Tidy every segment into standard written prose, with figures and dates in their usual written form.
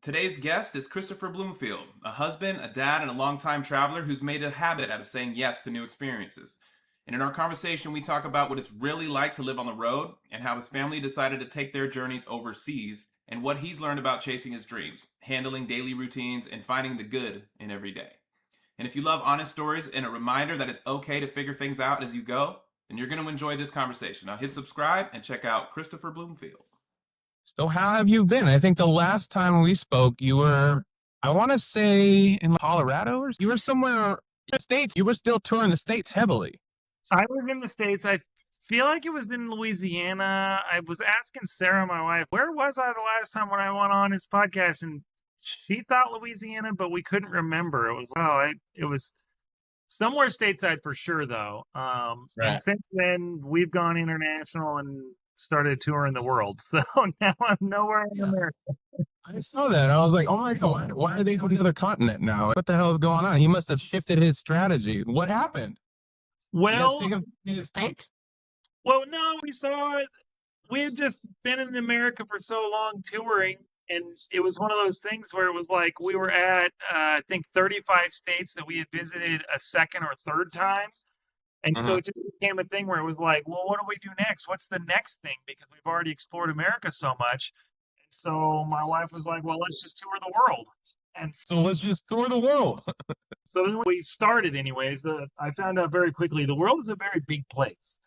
Today's guest is Christopher Bloomfield, a husband, a dad, and a longtime traveler who's made a habit out of saying yes to new experiences. And in our conversation, we talk about what it's really like to live on the road and how his family decided to take their journeys overseas and what he's learned about chasing his dreams, handling daily routines, and finding the good in every day. And if you love honest stories and a reminder that it's okay to figure things out as you go, then you're going to enjoy this conversation. Now hit subscribe and check out Christopher Bloomfield. So how have you been? I think the last time we spoke, you were, I want to say in Colorado or you were somewhere in the States. You were still touring the States heavily. I was in the States. I feel like it was in Louisiana. I was asking Sarah, my wife, where was I the last time when I went on his podcast? And she thought Louisiana, but we couldn't remember. It was somewhere stateside for sure, though. And since then, we've gone international and started touring the world. So now I'm nowhere in America. I saw that. I was like, oh my God, why are they on another continent now? What the hell is going on? He must have shifted his strategy. What happened? Well, the States? Well, no, we had just been in America for so long touring, and it was one of those things where it was like we were at, I think, 35 states that we had visited a second or third time. And so it just became a thing where it was like, well, what do we do next? What's the next thing? Because we've already explored America so much. And so my wife was like, well, let's just tour the world. And So let's just tour the world. so then we started anyways. I found out very quickly, the world is a very big place.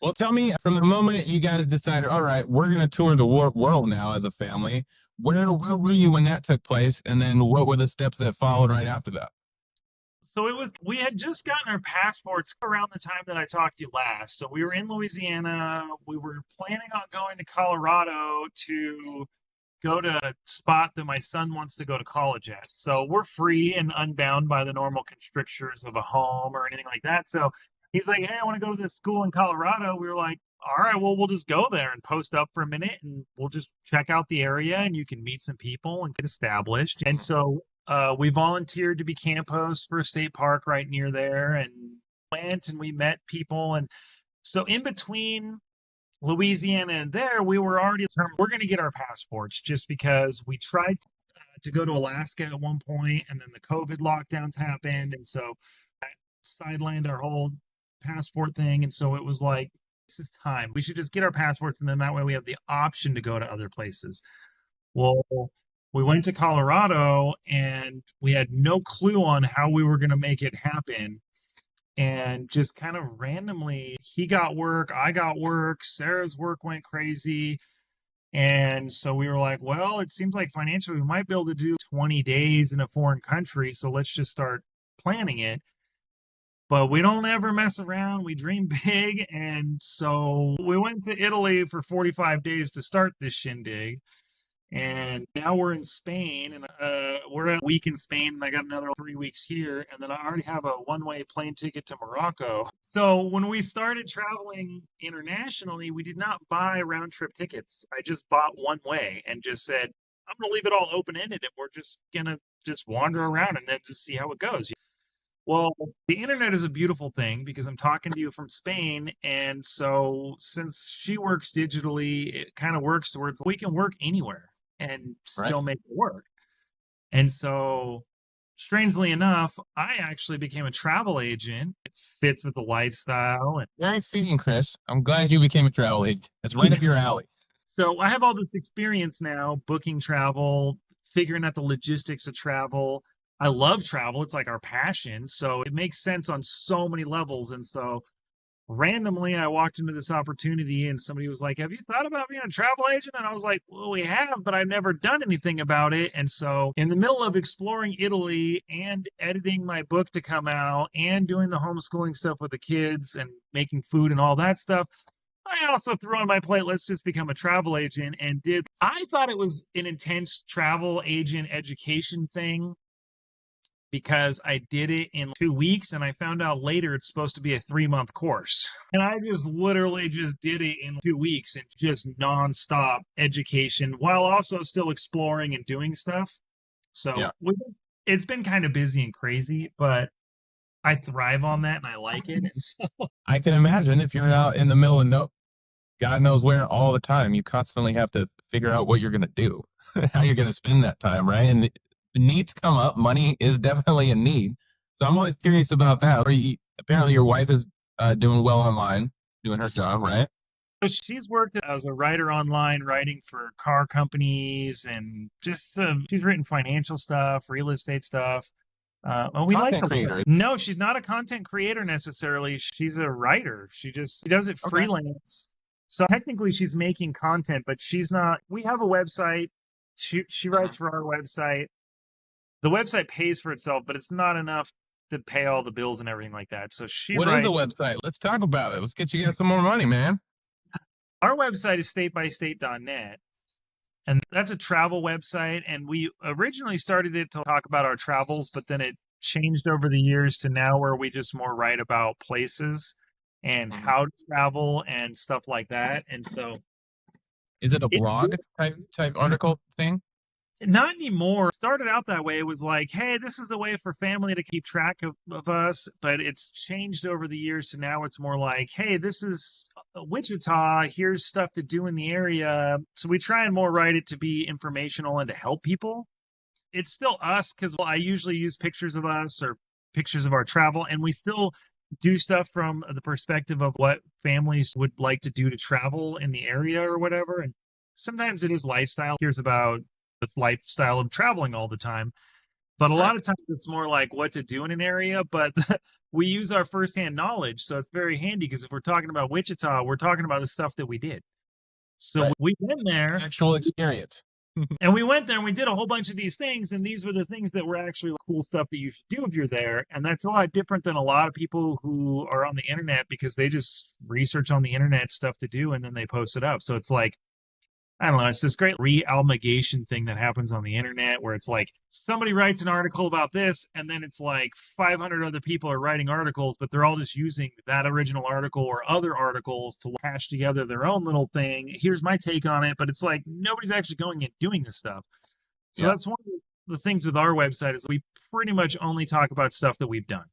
Well, tell me, from the moment you guys decided, all right, we're going to tour the world now as a family, where were you when that took place? And then what were the steps that followed right after that? So we had just gotten our passports around the time that I talked to you last. So we were in Louisiana. We were planning on going to Colorado to go to a spot that my son wants to go to college at. So we're free and unbound by the normal constrictures of a home or anything like that. So he's like, hey, I want to go to this school in Colorado. We were like, all right, well, we'll just go there and post up for a minute and we'll just check out the area and you can meet some people and get established. And so we volunteered to be camp hosts for a state park right near there and went and we met people. And so in between Louisiana and there, we were already determined we're going to get our passports just because we tried to go to Alaska at one point and then the COVID lockdowns happened. And so that sidelined our whole passport thing. And so it was like, this is time. We should just get our passports and then that way we have the option to go to other places. Well, we went to Colorado and we had no clue on how we were going to make it happen. And just kind of randomly, he got work, I got work, Sarah's work went crazy. And so we were like, well, it seems like financially we might be able to do 20 days in a foreign country. So let's just start planning it. But we don't ever mess around. We dream big. And so we went to Italy for 45 days to start this shindig. And now we're in Spain, and we're a week in Spain, and I got another 3 weeks here, and then I already have a one-way plane ticket to Morocco. So when we started traveling internationally, we did not buy round-trip tickets. I just bought one way and just said, I'm going to leave it all open-ended, and we're just going to just wander around and then just see how it goes. Well, the internet is a beautiful thing because I'm talking to you from Spain. And so since she works digitally, it kind of works to where it's, we can work anywhere and still make it work. And so strangely enough, I actually became a travel agent. It fits with the lifestyle. And Very fitting, Chris. I'm glad you became a travel agent. It's right up your alley. so I have all this experience now, booking travel, figuring out the logistics of travel. I love travel. It's like our passion. So it makes sense on so many levels. And so randomly I walked into this opportunity and somebody was like, have you thought about being a travel agent? And I was like, well, we have, but I've never done anything about it. And so in the middle of exploring Italy and editing my book to come out and doing the homeschooling stuff with the kids and making food and all that stuff, I also threw on my plate, let's just become a travel agent and did. I thought it was an intense travel agent education thing, because I did it in 2 weeks and I found out later it's supposed to be a 3-month course. And I just literally just did it in 2 weeks and just nonstop education while also still exploring and doing stuff. So it's been kind of busy and crazy, but I thrive on that and I like it. And so I can imagine if you're out in the middle of God knows where all the time, you constantly have to figure out what you're going to do. how you're going to spend that time, right? And the needs come up. Money is definitely a need. So I'm always curious about that. Apparently, your wife is doing well online, doing her job, right? So she's worked as a writer online, writing for car companies, and just she's written financial stuff, real estate stuff. And we like Content the creator. No, she's not a content creator necessarily. She's a writer. She does it Okay. freelance. So technically she's making content, but she's not. We have a website. She writes for our website. The website pays for itself, but it's not enough to pay all the bills and everything like that. So she What is writes. the website? Let's talk about it. Let's get you guys some more money, man. Our website is statebystate.net. And that's a travel website. And we originally started it to talk about our travels, but then it changed over the years to now where we just more write about places and how to travel and stuff like that. And so Is it a blog type article thing? not anymore. It started out that way. It was like, hey, this is a way for family to keep track of us. But it's changed over the years to now it's more like, hey, this is Wichita. Here's stuff to do in the area. So we try and more write it to be informational and to help people. It's still us because I usually use pictures of us or pictures of our travel. And we still do stuff from the perspective of what families would like to do to travel in the area or whatever. And sometimes it is lifestyle. Here's about the lifestyle of traveling all the time. But a lot of times it's more like what to do in an area, but we use our firsthand knowledge. So it's very handy because if we're talking about Wichita, we're talking about the stuff that we did. So Right. we went there. Actual experience. And we went there and we did a whole bunch of these things. And these were the things that were actually cool stuff that you should do if you're there. And that's a lot different than a lot of people who are on the internet because they just research on the internet stuff to do and then they post it up. So it's like, I don't know, it's this great re-almagation thing that happens on the internet where it's like somebody writes an article about this and then it's like 500 other people are writing articles, but they're all just using that original article or other articles to hash together their own little thing. Here's my take on it, but it's like nobody's actually going and doing this stuff. So that's one of the things with our website is we pretty much only talk about stuff that we've done.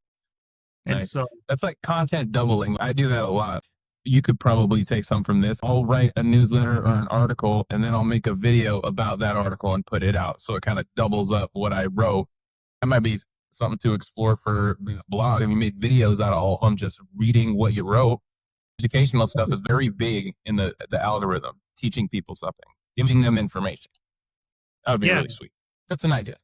And Nice. so That's like content doubling. I do that a lot. You could probably take some from this. I'll write a newsletter or an article, and then I'll make a video about that article and put it out. So it kind of doubles up what I wrote. That might be something to explore for the blog. And we made videos out of all of them, just reading what you wrote. Educational stuff is very big in the algorithm, teaching people something, giving them information. That would be really sweet. That's an idea.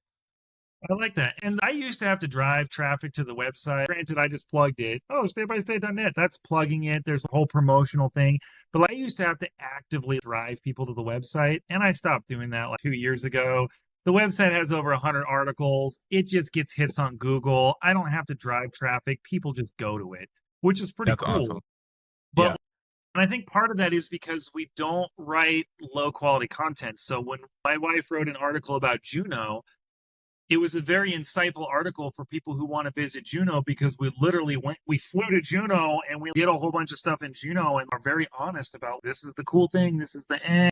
I like that. And I used to have to drive traffic to the website. Granted, I just plugged it. Oh, statebystate.net. That's plugging it. There's a whole promotional thing. But I used to have to actively drive people to the website. And I stopped doing that like 2 years ago. The website has over 100 articles. It just gets hits on Google. I don't have to drive traffic. People just go to it, which is pretty cool. Awesome. But and I think part of that is because we don't write low quality content. So when my wife wrote an article about Juneau, it was a very insightful article for people who want to visit Juneau because we literally we flew to Juneau and we did a whole bunch of stuff in Juneau and are very honest about this is the cool thing, this is the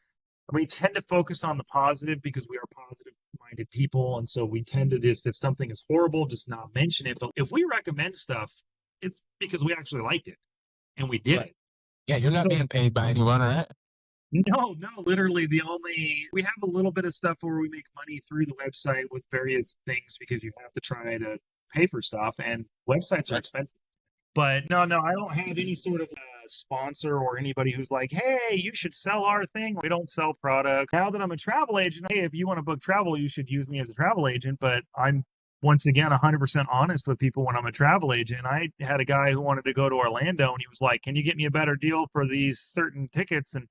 We tend to focus on the positive because we are positive minded people. And so we tend to just, if something is horrible, just not mention it. But if we recommend stuff, it's because we actually liked it and we did it. Yeah, you're not being paid by anyone, right? No, literally we have a little bit of stuff where we make money through the website with various things because you have to try to pay for stuff and websites are expensive. But no, I don't have any sort of sponsor or anybody who's like, hey, you should sell our thing. We don't sell product. Now that I'm a travel agent, hey, if you want to book travel, you should use me as a travel agent. But I'm, once again, 100% honest with people when I'm a travel agent. I had a guy who wanted to go to Orlando and he was like, can you get me a better deal for these certain tickets? And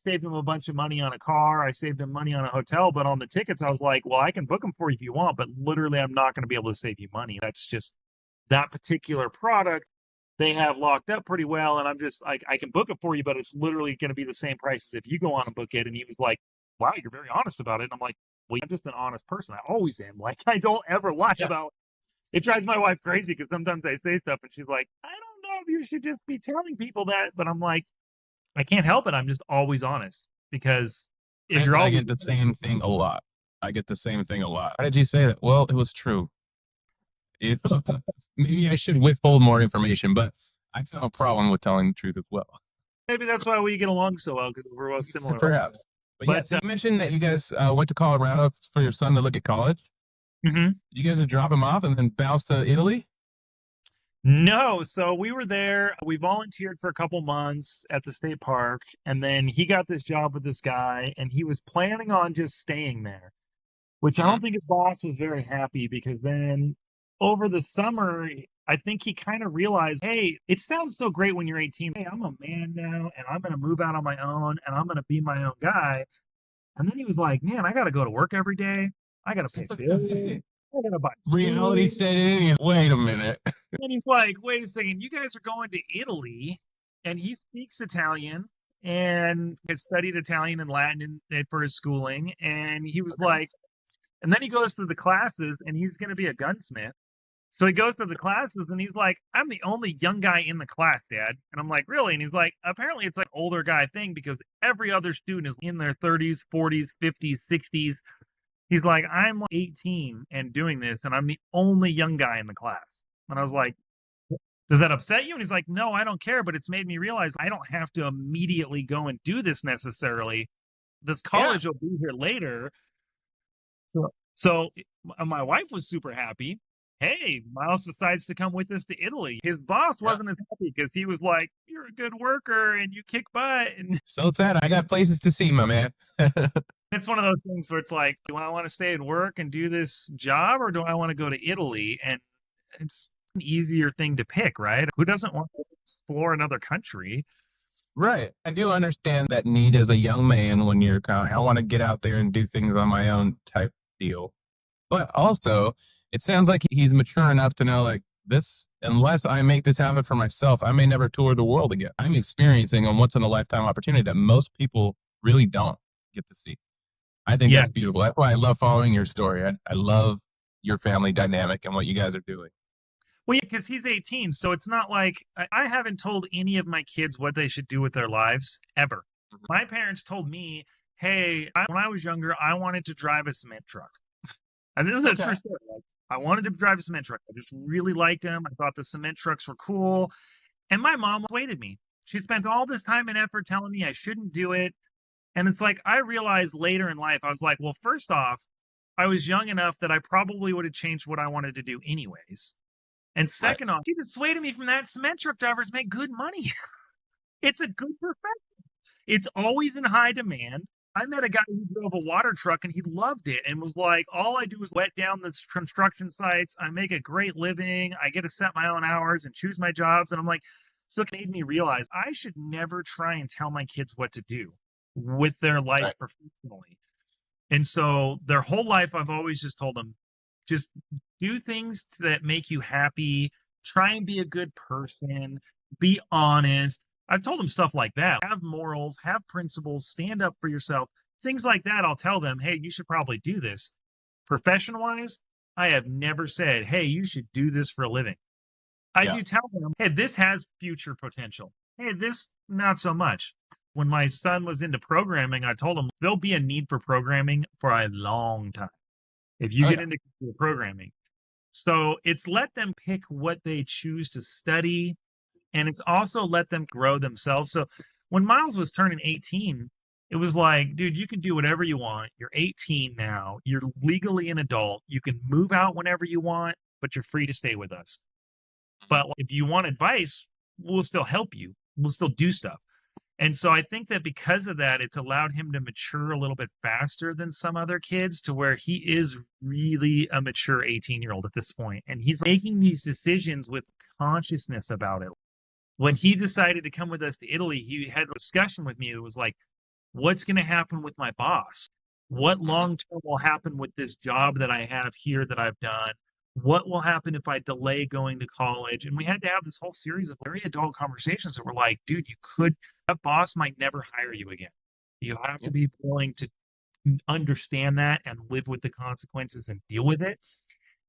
saved him a bunch of money on a car. I saved him money on a hotel, but on the tickets, I was like, well, I can book them for you if you want, but literally I'm not going to be able to save you money. That's just that particular product they have locked up pretty well. And I'm just like, I can book it for you, but it's literally going to be the same price as if you go on and book it. And he was like, wow, you're very honest about it. And I'm like, well, I'm just an honest person. I always am. Like, I don't ever lie about it. Drives my wife crazy because sometimes I say stuff and she's like, I don't know if you should just be telling people that. But I'm like, I can't help it. I'm just always honest because if you're I get the same thing a lot. Why did you say that? Well, it was true. Maybe I should withhold more information, but I have no problem with telling the truth as well. Maybe that's why we get along so well because we're both similar. Perhaps. But yeah, But so you mentioned that you guys went to Colorado for your son to look at college. mhm. You guys just drop him off and then bounce to Italy? No, so we were there. We volunteered for a couple months at the state park, and then he got this job with this guy, and he was planning on just staying there, which I Mhm. don't think his boss was very happy because then over the summer, I think he kind of realized, hey, it sounds so great when you're 18. Hey, I'm a man now, and I'm going to move out on my own, and I'm going to be my own guy. And then he was like, man, I got to go to work every day. I got to pay bills. I got to buy Reality food. set in. Wait a minute. And he's like, wait a second, you guys are going to Italy, and he speaks Italian and had studied Italian and Latin for his schooling. And he was like, and then he goes through the classes and he's going to be a gunsmith. So he goes to the classes and he's like, I'm the only young guy in the class, Dad. And I'm like, really? And he's like, apparently it's like an older guy thing because every other student is in their 30s, 40s, 50s, 60s. He's like, I'm 18 and doing this, and I'm the only young guy in the class. And I was like, does that upset you? And he's like, no, I don't care, but it's made me realize I don't have to immediately go and do this necessarily. This college will be here later. So my wife was super happy. Hey, Miles decides to come with us to Italy. His boss Yeah. wasn't as happy because he was like, you're a good worker and you kick butt. And So sad. I got places to see, my man. it's one of those things where it's like, do I want to stay and work and do this job or do I want to go to Italy? And it's an easier thing to pick, right? Who doesn't want to explore another country? Right. I do understand that need as a young man when you're kind of, I want to get out there and do things on my own type deal. But also, it sounds like he's mature enough to know, like, this, unless I make this happen for myself, I may never tour the world again. I'm experiencing a once in a lifetime opportunity that most people really don't get to see. I think Yeah. that's beautiful. That's why I love following your story. I love your family dynamic and what you guys are doing. Well, yeah, because he's 18, so it's not like I haven't told any of my kids what they should do with their lives ever. Mhm. My parents told me, hey, when I was younger, I wanted to drive a cement truck. And this is a Okay. true story. Like, I wanted to drive a cement truck. I just really liked them. I thought the cement trucks were cool. And my mom dissuaded me. She spent all this time and effort telling me I shouldn't do it. And it's like, I realized later in life, I was like, well, first off, I was young enough that I probably would have changed what I wanted to do anyways. And second off, she dissuaded me from that. Cement truck drivers make good money. It's a good profession. It's always in high demand. I met a guy who drove a water truck and he loved it and was like, all I do is wet down the construction sites. I make a great living. I get to set my own hours and choose my jobs. And I'm like, so it made me realize I should never try and tell my kids what to do with their life Right. professionally. And so their whole life, I've always just told them, just do things that make you happy. Try and be a good person. Be honest. I've told them stuff like that. Have morals, have principles, stand up for yourself. Things like that, I'll tell them, hey, you should probably do this. Profession-wise, I have never said, hey, you should do this for a living. I Yeah. do tell them, hey, this has future potential. Hey, this, not so much. When my son was into programming, I told him there'll be a need for programming for a long time if you Oh, get yeah. into computer programming. So it's let them pick what they choose to study, and it's also let them grow themselves. So when Miles was turning 18, it was like, dude, you can do whatever you want. You're 18 now. You're legally an adult. You can move out whenever you want, but you're free to stay with us. But if you want advice, we'll still help you. We'll still do stuff. And so I think that because of that, it's allowed him to mature a little bit faster than some other kids to where he is really a mature 18-year-old at this point. And he's making these decisions with consciousness about it. When he decided to come with us to Italy, he had a discussion with me. It was like, what's going to happen with my boss? What long term will happen with this job that I have here that I've done? What will happen if I delay going to college? And we had to have this whole series of very adult conversations that were like, dude, that boss might never hire you again. You have to be willing to understand that and live with the consequences and deal with it.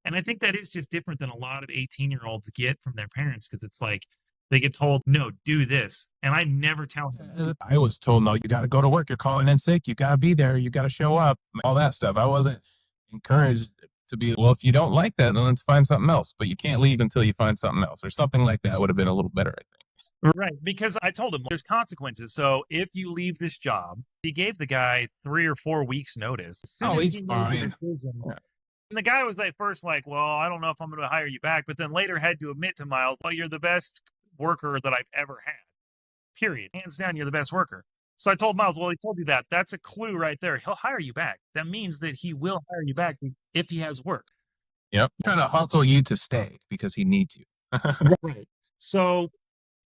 And I think that is just different than a lot of 18-year-olds get from their parents because it's like they get told, no, do this. And I never tell them. I was told, no, you got to go to work. You're calling in sick. You got to be there. You got to show up. All that stuff. I wasn't encouraged to be, well, if you don't like that, then let's find something else. But you can't leave until you find something else or something like that would have been a little better, I think. Right, because I told him there's consequences. So if you leave this job, he gave the guy 3 or 4 weeks notice. As soon Oh, as he's he made the fine. decision, Yeah. and the guy was at first like, well, I don't know if I'm going to hire you back, but then later had to admit to Miles, well, you're the best worker that I've ever had. Period. Hands down, you're the best worker. So I told Miles, well, he told you that. That's a clue right there. He'll hire you back. That means that he will hire you back if he has work. Yep. Trying to hustle you to stay because he needs you. Right. So,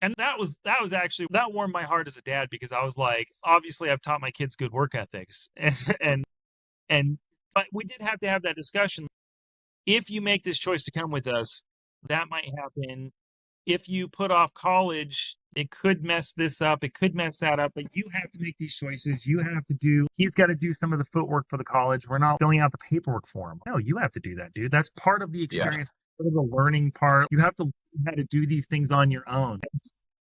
and that was actually that warmed my heart as a dad because I was like, obviously I've taught my kids good work ethics, and but we did have to have that discussion. If you make this choice to come with us, that might happen. If you put off college, it could mess this up. It could mess that up. But you have to make these choices. He's got to do some of the footwork for the college. We're not filling out the paperwork for him. No, you have to do that, dude. That's part of the experience, part of the learning part. You have to learn how to do these things on your own.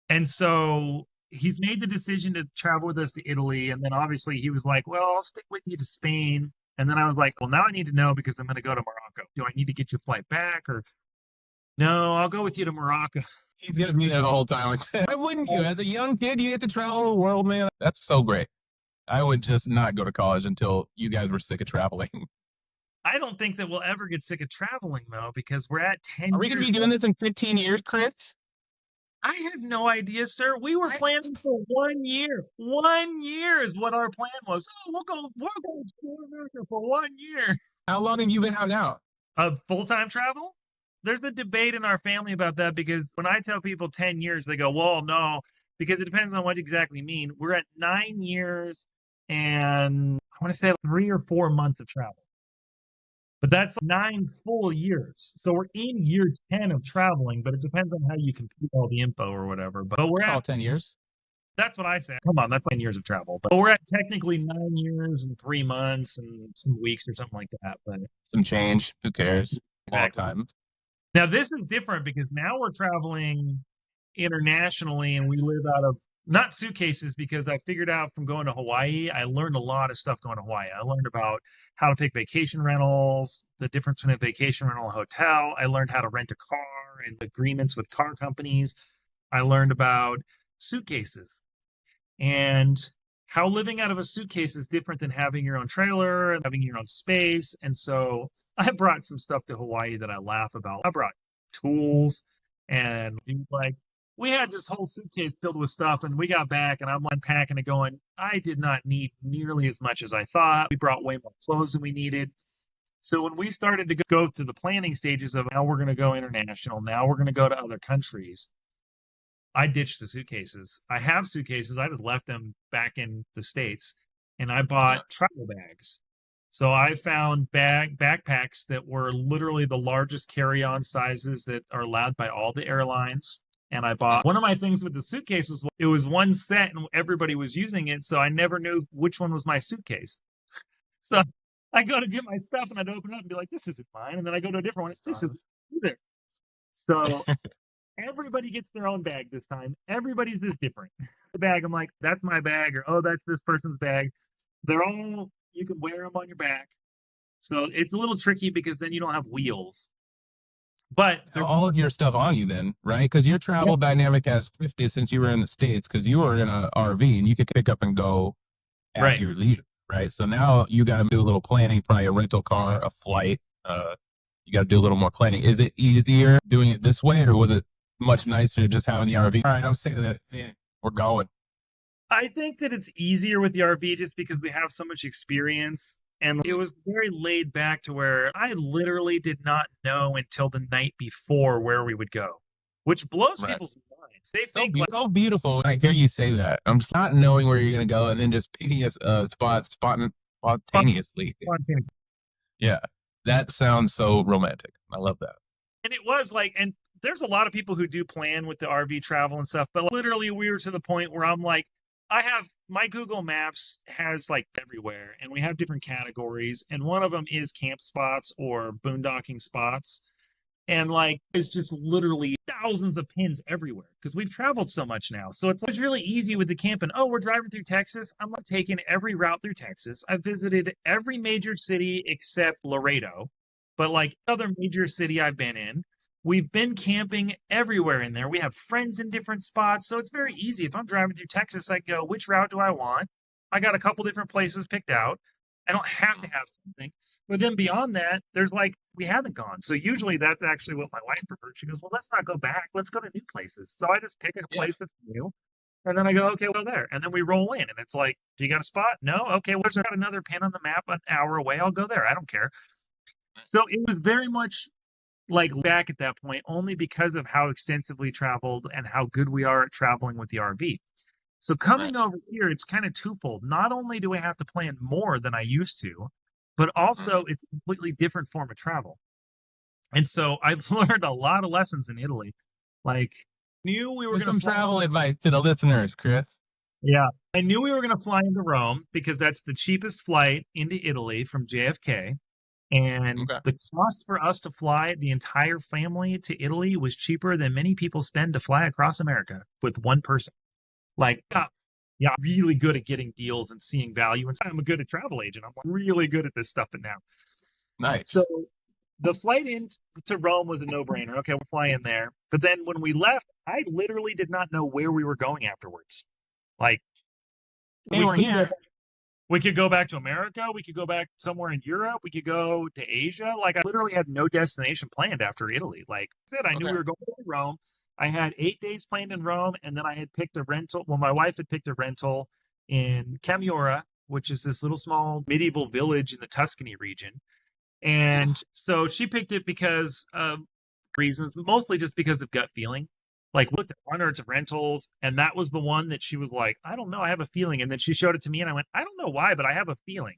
And so he's made the decision to travel with us to Italy. And then obviously he was like, well, I'll stick with you to Spain. And then I was like, well, now I need to know because I'm going to go to Morocco. Do I need to get you a flight back or no, I'll go with you to Morocco. He's gonna be there the whole time. Why wouldn't you? As a young kid, you get to travel the world, man. That's so great. I would just not go to college until you guys were sick of traveling. I don't think that we'll ever get sick of traveling though, because we're at 10 Are we gonna years. be doing this in 15 years, Chris? I have no idea, sir. We were planning for 1 year. 1 year is what our plan was. Oh, we'll go explore America for 1 year. How long have you been out now? Of full-time travel? There's a debate in our family about that because when I tell people 10 years, they go, well, no, because it depends on what exactly you mean. We're at 9 years and I want to say 3 or 4 months of travel. But that's 9 full years. So we're in year 10 of traveling, but it depends on how you compute all the info or whatever. But we're All at, 10 years. that's what I say. Come on, that's 9 years of travel. But we're at technically 9 years and 3 months and some weeks or something like that. But Some change. Who cares? Long Exactly. time. now this is different because now we're traveling internationally and we live out of not suitcases because I figured out from going to Hawaii, I learned a lot of stuff going to Hawaii. I learned about how to pick vacation rentals, the difference between a vacation rental and a hotel. I learned how to rent a car and agreements with car companies. I learned about suitcases and how living out of a suitcase is different than having your own trailer and having your own space. And so I brought some stuff to Hawaii that I laugh about. I brought tools and like we had this whole suitcase filled with stuff and we got back and I'm unpacking it going, I did not need nearly as much as I thought. We brought way more clothes than we needed. So when we started to go through the planning stages of now we're going to go international, now we're going to go to other countries, I ditched the suitcases. I have suitcases. I just left them back in the States and I bought travel bags. So I found backpacks that were literally the largest carry-on sizes that are allowed by all the airlines. And I bought one of my things with the suitcases. It was one set and everybody was using it. So I never knew which one was my suitcase. So I go to get my stuff and I'd open it up and be like, this isn't mine. And then I go to a different one. This isn't either. So everybody gets their own bag this time. Everybody's this different. The bag, I'm like, that's my bag, or oh, that's this person's bag. They're all, you can wear them on your back. So it's a little tricky because then you don't have wheels. But they're All of your stuff on you then, right? Because your travel dynamic has shifted since you were in the States because you were in an RV and you could pick up and go at Right. your leisure, right? So now you got to do a little planning, probably a rental car, a flight. You got to do a little more planning. Is it easier doing it this way or was it much nicer just having the RV? All right, I'm sick of this. Man, we're going. I think that it's easier with the RV just because we have so much experience. And it was very laid back to where I literally did not know until the night before where we would go, which blows Right. people's minds. They think like, So beautiful. I hear you say that. I'm just not knowing where you're going to go and then just picking a spot spontaneously. Yeah, that sounds so romantic. I love that. and it was like, and there's a lot of people who do plan with the RV travel and stuff, but literally we were to the point where I'm like, I have my Google Maps has like everywhere and we have different categories. And one of them is camp spots or boondocking spots. And like, it's just literally thousands of pins everywhere because we've traveled so much now. So it's really easy with the camping. Oh, we're driving through Texas. I'm like taking every route through Texas. I've visited every major city except Laredo, but like other major city I've been in. We've been camping everywhere in there. We have friends in different spots. So it's very easy. If I'm driving through Texas, I go, which route do I want? I got a couple different places picked out. I don't have to have something. But then beyond that, there's like, we haven't gone. So usually that's actually what my wife prefers. She goes, well, let's not go back. Let's go to new places. So I just pick a Yeah. place that's new. And then I go, okay, we'll go there. And then we roll in. And it's like, do you got a spot? No? Okay, well, there's got another pin on the map an hour away. I'll go there. I don't care. So it was very much like back at that point only because of how extensively traveled and how good we are at traveling with the RV. So coming over here, it's kind of twofold. Not only do I have to plan more than I used to, but also it's a completely different form of travel. And so I've learned a lot of lessons in Italy. Like, knew we were With going some to travel advice to the listeners, Chris. Yeah, I knew we were going to fly into Rome because that's the cheapest flight into Italy from JFK. And Okay. the cost for us to fly the entire family to Italy was cheaper than many people spend to fly across America with one person. Like, yeah, I'm really good at getting deals and seeing value. And I'm a good at travel agent. I'm really good at this stuff now. Nice. So the flight into Rome was a no-brainer. Okay, we'll fly in there. But then when we left, I literally did not know where we were going afterwards. Like, Hey, we're here. we could go back to America. We could go back somewhere in Europe. We could go to Asia. Like, I literally had no destination planned after Italy. Like I said, I knew we Okay. were going to Rome. I had 8 days planned in Rome, and then I had picked a rental. Well, my wife had picked a rental in Camura, which is this little small medieval village in the Tuscany region. And so she picked it because of reasons, mostly just because of gut feeling. Like, looked at hundreds of rentals, and that was the one that she was like, I don't know, I have a feeling. And then she showed it to me, and I went, I don't know why, but I have a feeling.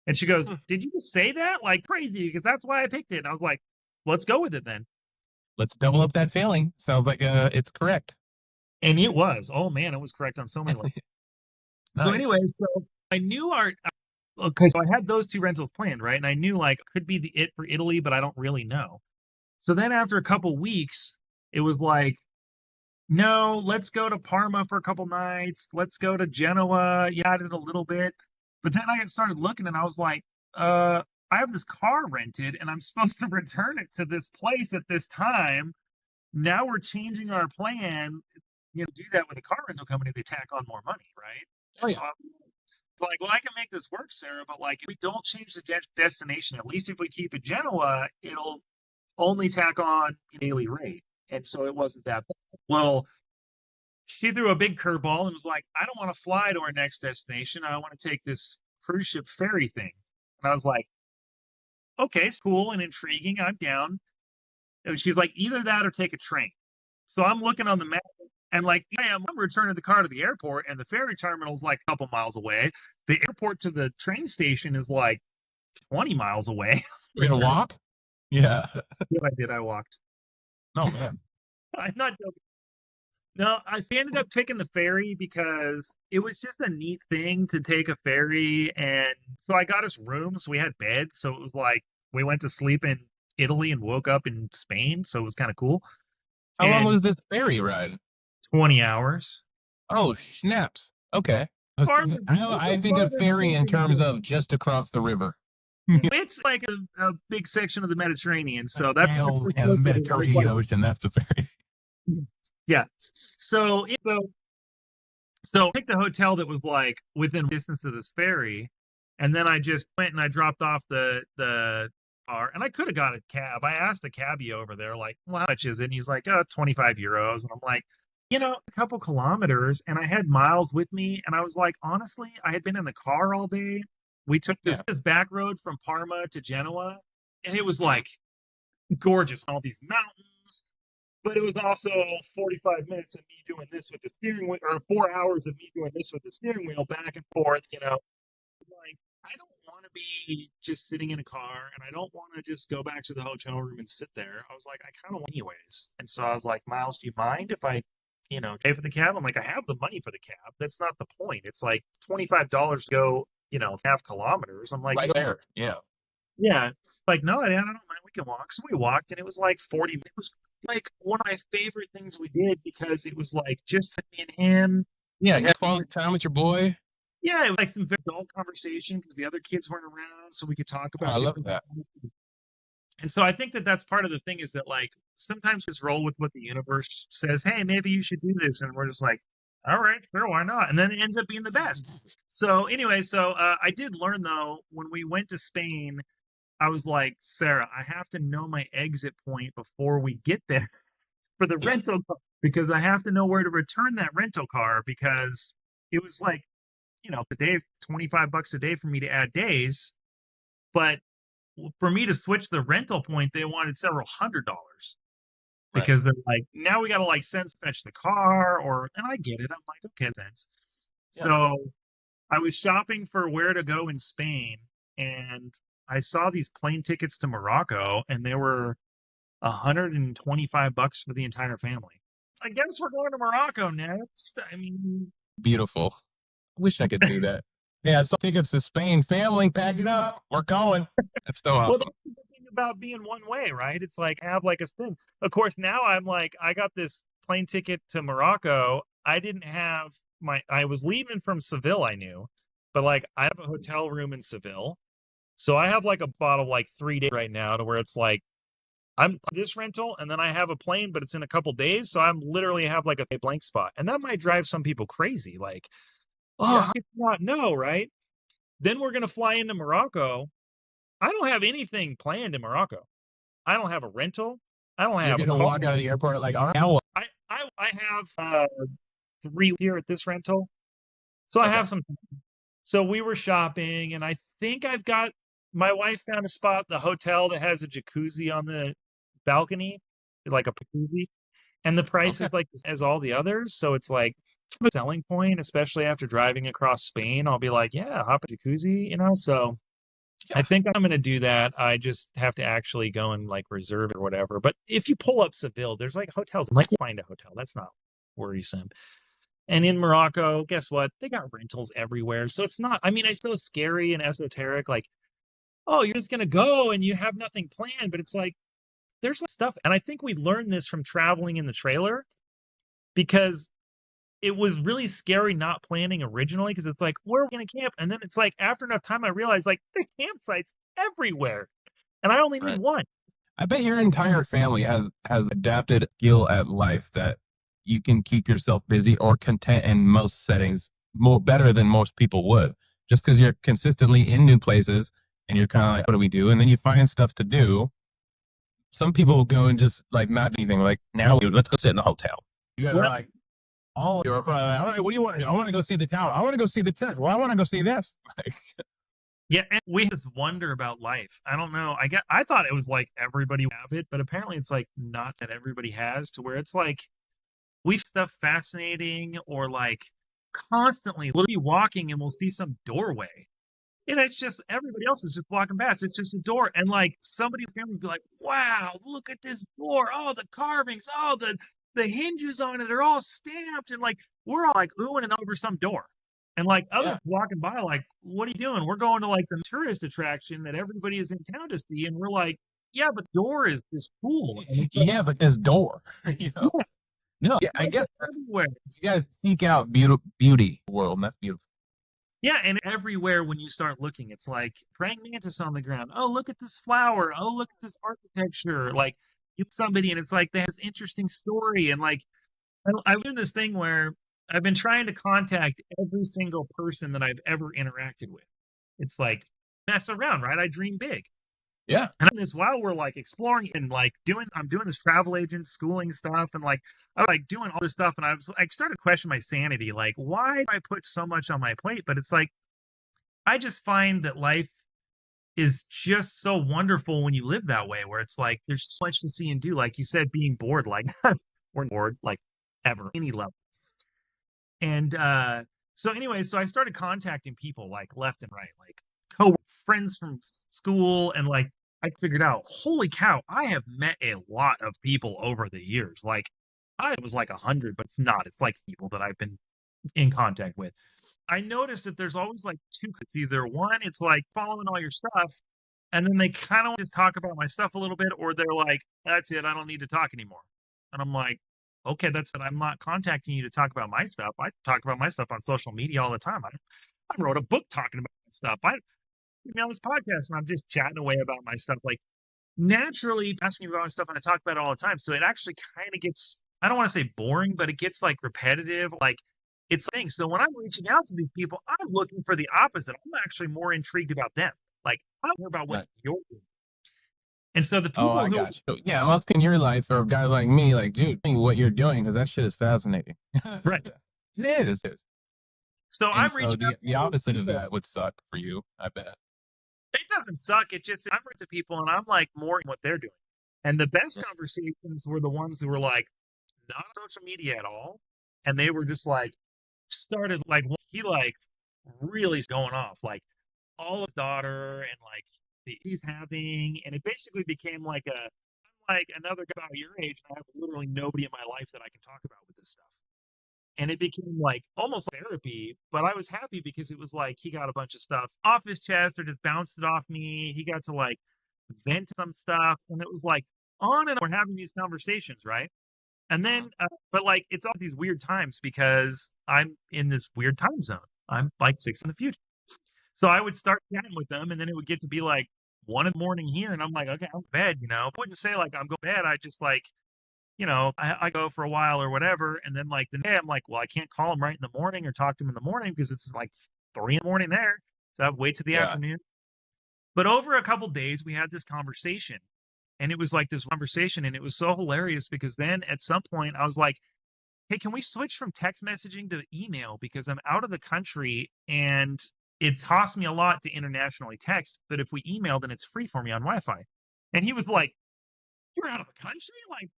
And she goes, did you just say that? Like, crazy, because that's why I picked it. And I was like, let's go with it then. Let's double up that feeling. Sounds like it's correct. And it was. Oh, man, it was correct on so many levels. So Nice. anyway, so I knew okay, so I had those 2 rentals planned, right? And I knew, like, could be it for Italy, but I don't really know. So then after a couple weeks, it was like, no, let's go to Parma for a couple nights. Let's go to Genoa. Yeah, I did a little bit. But then I started looking and I was like, I have this car rented and I'm supposed to return it to this place at this time. Now we're changing our plan. Do that with a car rental company, they tack on more money, right? Oh, yeah. So it's like, well, I can make this work, Sarah, but like if we don't change the destination, at least if we keep it Genoa, it'll only tack on a daily rate. And so it wasn't that bad. Well, she threw a big curveball and was like, I don't want to fly to our next destination. I want to take this cruise ship ferry thing. And I was like, okay, it's cool and intriguing. I'm down. And she's like, either that or take a train. So I'm looking on the map and like, I'm returning the car to the airport and the ferry terminal's like a couple miles away. The airport to the train station is like 20 miles away. We're gonna walk? Yeah. I did. I walked. Oh man. I'm not joking. No, I ended up taking the ferry because it was just a neat thing to take a ferry. And so I got us rooms. We had beds. So it was like we went to sleep in Italy and woke up in Spain. So it was kind of cool. How long And was this ferry ride? 20 hours. Oh, snaps. Okay. I think of ferry in terms of just across the river. It's like a big section of the Mediterranean. So that's the Mediterranean Ocean. That's the ferry. Yeah. So I picked a hotel that was like within distance of this ferry, and then I just went and I dropped off the car, and I could have got a cab. I asked the cabbie over there, like, well, how much is it? And he's like, 25 euros. And I'm like, a couple kilometers, and I had miles with me, and I was like, honestly, I had been in the car all day. We took this back road from Parma to Genoa, and it was like gorgeous, all these mountains. But it was also 45 minutes of me doing this with the steering wheel, or 4 hours of me doing this with the steering wheel back and forth, Like, I don't want to be just sitting in a car, and I don't want to just go back to the hotel room and sit there. I was like, I kind of want anyways. And so I was like, Miles, do you mind if I, pay for the cab? I'm like, I have the money for the cab. That's not the point. It's like $25 to go, half kilometers. I'm like, Right there. Yeah. Yeah. Like, no, I don't mind. We can walk. So we walked, and it was like 40 minutes. It was like one of my favorite things we did because it was like just me and him. Yeah, you had quality time with your boy. Yeah, it was like some very adult conversation because the other kids weren't around, so we could talk about. I love that. And so I think that that's part of the thing is that like sometimes just roll with what the universe says. Hey, maybe you should do this, and we're just like, all right, sure, why not? And then it ends up being the best. So anyway, I did learn though when we went to Spain, I was like, Sarah, I have to know my exit point before we get there for the Yeah. rental car because I have to know where to return that rental car because it was like, a day, $25 a day for me to add days, but for me to switch the rental point, they wanted several $100s Right. because they're like, now we got to like fetch the car and I get it. I'm like, okay, sense. Yeah. So I was shopping for where to go in Spain and I saw these plane tickets to Morocco and they were $125 for the entire family. I guess we're going to Morocco next. I mean, Beautiful. Wish I could do that. Yeah, some tickets to Spain. Family, pack it up. We're going. That's so well, awesome. that's the thing about being one way, right? It's like have like a spin. Of course, now I'm like, I got this plane ticket to Morocco. I didn't have I was leaving from Seville, I knew, but like I have a hotel room in Seville. So I have like a bottle like 3 days right now to where it's like I'm this rental and then I have a plane, but it's in a couple days. So I'm literally have like a blank spot. And that might drive some people crazy. Like, oh, Yeah. how could you not know, right? Then we're gonna fly into Morocco. I don't have anything planned in Morocco. I don't have a rental. I don't You're have a gonna car. walk out of the airport like, all right, now what? I have 3 here at this rental. So I Okay. have some. So we were shopping, and I think my wife found a spot, the hotel that has a jacuzzi on the balcony, like a jacuzzi, and the price Okay. is like as all the others. So it's like a selling point, especially after driving across Spain. I'll be like, yeah, hop a jacuzzi. So I Yeah. think I'm gonna do that. I just have to actually go and like reserve it or whatever. But if you pull up Seville, there's like hotels. I'm like, find a hotel. That's not worrisome. And in Morocco, guess what? They got rentals everywhere. So it's not, I mean, it's so scary and esoteric. Like, oh, you're just going to go and you have nothing planned. But it's like, there's stuff. And I think we learned this from traveling in the trailer because it was really scary not planning originally because it's like, where are we going to camp? And then it's like, after enough time, I realized like there's campsites everywhere. And I only need Right. one. I bet your entire family has adapted a skill at life that you can keep yourself busy or content in most settings more better than most people would. Just because you're consistently in new places and you're kind of like, what do we do? And then you find stuff to do. Some people go and just like not anything. Like now, let's go sit in the hotel. You guys are Well, like, oh, you're probably like, all right. What do you want? I want to go see the tower. I want to go see the church. Well, I want to go see this. Like, yeah, and we just wonder about life. I don't know. I thought it was like everybody would have it, but apparently it's like not that everybody has to where it's like we stuff fascinating or like constantly we'll be walking and we'll see some doorway. And it's just everybody else is just walking past. It's just a door. And like somebody in the family would be like, wow, look at this door. Oh, the carvings. Oh, the hinges on it are all stamped. And like we're all like oohing and over some door. And like others yeah, walking by, like, what are you doing? We're going to like the tourist attraction that everybody is in town to see. And we're like, yeah, but the door is this cool. And it's like, yeah, but this door, you know. yeah, No, yeah, it's I like guess everywhere. you guys seek out beauty world, and that's beautiful. Yeah, and everywhere when you start looking, it's like praying mantis on the ground. Oh, look at this flower. Oh, look at this architecture. Like you somebody, and it's like they have this interesting story. And like I've done this thing where I've been trying to contact every single person that I've ever interacted with. It's like mess around, right? I dream big. Yeah, And this while we're like exploring and like I'm doing this travel agent schooling stuff and like I was like doing all this stuff and I was like started to question my sanity. Like, why do I put so much on my plate? But it's like I just find that life is just so wonderful when you live that way, where it's like there's so much to see and do. Like you said, being bored, like we're bored, like ever, any level. And so anyway, so I started contacting people like left and right, like friends from school, and like I figured out, holy cow, I have met a lot of people over the years. Like I was like 100, but it's not. It's like people that I've been in contact with. I noticed that there's always like two. It's either one, it's like following all your stuff, and then they kind of just talk about my stuff a little bit, or they're like, that's it, I don't need to talk anymore. And I'm like, okay, that's it. I'm not contacting you to talk about my stuff. I talk about my stuff on social media all the time. I wrote a book talking about my stuff. I on this podcast and I'm just chatting away about my stuff. Like naturally ask me about stuff and I talk about it all the time. So it actually kind of gets, I don't want to say boring, but it gets like repetitive. Like it's things. So when I'm reaching out to these people, I'm looking for the opposite. I'm actually more intrigued about them. Like I don't care about what Right. you're doing. And so the Oh, people I who, got you. Yeah, I'm asking your life or guys like me, like, dude, think what you're doing because that shit is fascinating. right. It is. It is. So And I'm so reaching out the to opposite of people. that would suck for you, I bet. It doesn't suck. It just, I'm reaching to people and I'm like more in what they're doing. And the best Yeah. conversations were the ones who were like not on social media at all. And they were just like, started like, he like really going off, like all of his daughter and like he's having, and it basically became like a, I'm like another guy your age, and I have literally nobody in my life that I can talk about with this stuff. And it became like almost therapy, but I was happy because it was like he got a bunch of stuff off his chest or just bounced it off me. He got to like vent some stuff, and it was like on and on. We're having these conversations, right? And then, but like it's all these weird times because I'm in this weird time zone. I'm like 6 in the future. So I would start chatting with them, and then it would get to be like 1 in the morning here, and I'm like, okay, I'm in bed, you know. I wouldn't say like I'm going to bed. I just like, you know, I go for a while or whatever, and then like the day I'm like, well, I can't call him right in the morning or talk to him in the morning because it's like 3 in the morning there. So I have to wait till the Yeah. afternoon. But over a couple days, we had this conversation, and it was like this conversation, and it was so hilarious because then at some point I was like, hey, can we switch from text messaging to email because I'm out of the country and it costs me a lot to internationally text, but if we email, then it's free for me on Wi-Fi. And he was like, you're out of the country? Like,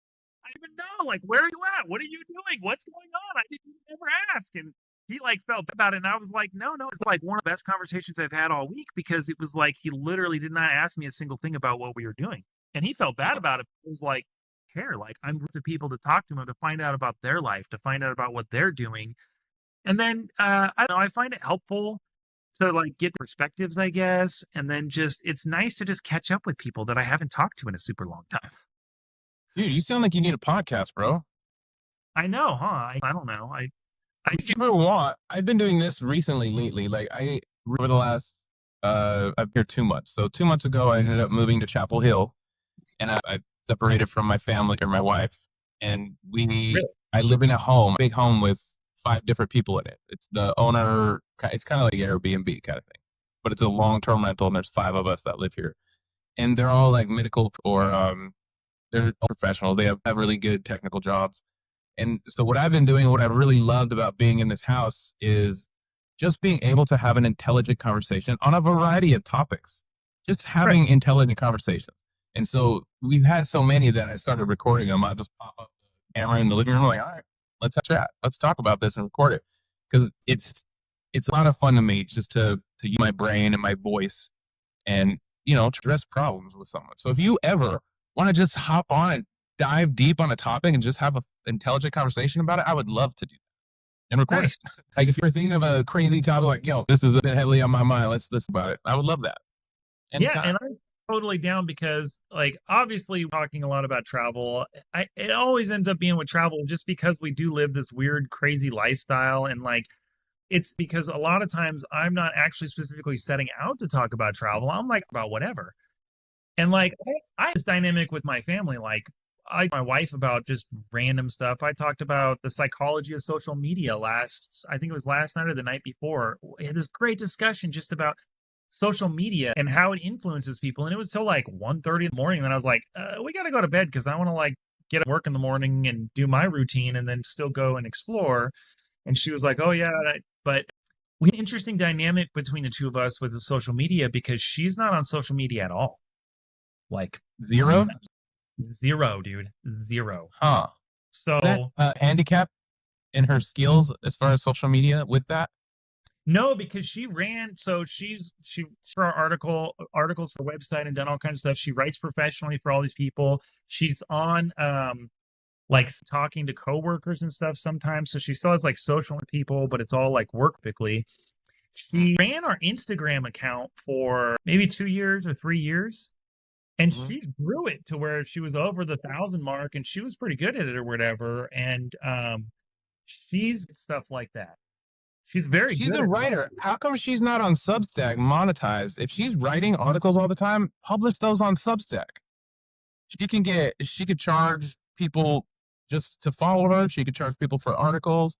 I don't even know. Like, where are you at? What are you doing? What's going on? I didn't ever ask. And he like felt bad about it. And I was like, no, it's like one of the best conversations I've had all week because it was like he literally did not ask me a single thing about what we were doing. And he felt bad about it. It was like, care. Like I'm to people to talk to them to find out about their life, to find out about what they're doing. And then I don't know, I find it helpful to like get perspectives, I guess. And then just it's nice to just catch up with people that I haven't talked to in a super long time. Dude, you sound like you need a podcast, bro. I know, huh? I don't know. I If you ever want, I've been doing this recently, lately. Like over the last, I've here 2 months. So 2 months ago, I ended up moving to Chapel Hill, and I separated from my family or my wife, and really, I live in a home, big home with 5 different people in it. It's the owner. It's kind of like Airbnb kind of thing, but it's a long-term rental, and there's 5 of us that live here, and they're all like medical or they're professionals. They have really good technical jobs. And so what I've been doing, what I've really loved about being in this house is just being able to have an intelligent conversation on a variety of topics, just right. having intelligent conversations. And so we've had so many that I started recording them. I just pop up the camera in the living room, like, all right, let's chat. Let's talk about this and record it. Because it's a lot of fun to me just to use my brain and my voice and, you know, to address problems with someone. So if you ever want to just hop on and dive deep on a topic and just have an intelligent conversation about it, I would love to do that and record Nice. it. Like if you're thinking of a crazy topic, like, yo, this is a bit heavily on my mind, let's listen about it. I would love that. Yeah, Anytime. and I'm totally down because like obviously talking a lot about travel, it always ends up being with travel just because we do live this weird, crazy lifestyle and like it's because a lot of times I'm not actually specifically setting out to talk about travel. I'm like about whatever. And like I have this dynamic with my family, like my wife about just random stuff. I talked about the psychology of social media I think it was last night or the night before. We had this great discussion just about social media and how it influences people. And it was till like 1:30 in the morning. And then I was like, we got to go to bed because I want to like get at work in the morning and do my routine and then still go and explore. And she was like, oh yeah, but we had an interesting dynamic between the two of us with the social media because she's not on social media at all. Like Zero? zero, dude. Zero. Huh. So That handicap in her skills as far as social media with that? no, because she ran. So she for our articles for website and done all kinds of stuff. She writes professionally for all these people. She's on like talking to coworkers and stuff sometimes. So she still has like social people, but it's all like work typically. She ran our Instagram account for maybe 2 years or 3 years. And she grew it to where she was over the 1,000 mark and she was pretty good at it or whatever. And she's stuff like that. She's very She's good a at writer. How come she's not on Substack monetized? If she's writing articles all the time, publish those on Substack. she could charge people just to follow her. She could charge people for articles,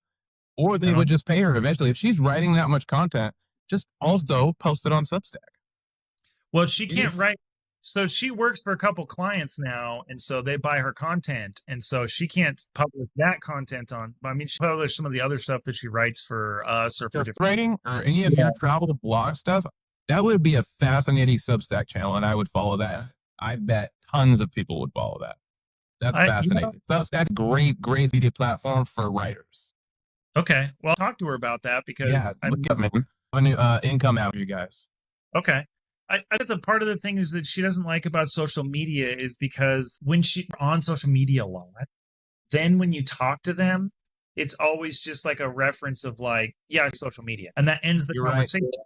or they would just pay her eventually. If she's writing that much content, just also post it on Substack. Well, she can't Yes. write. So she works for a couple clients now, and so they buy her content, and so she can't publish that content on. I mean, she published some of the other stuff that she writes for us or for Stuff different. writing or any of your travel blog stuff, that would be a fascinating Substack channel, and I would follow that. I bet tons of people would follow that. That's fascinating. Substack, great media platform for writers. Okay, well, I'll talk to her about that because look up, man. A new income out for you guys. Okay. I think the part of the thing is that she doesn't like about social media is because when she's on social media a lot, then when you talk to them, it's always just like a reference of like, yeah, social media. And that ends the conversation. Right.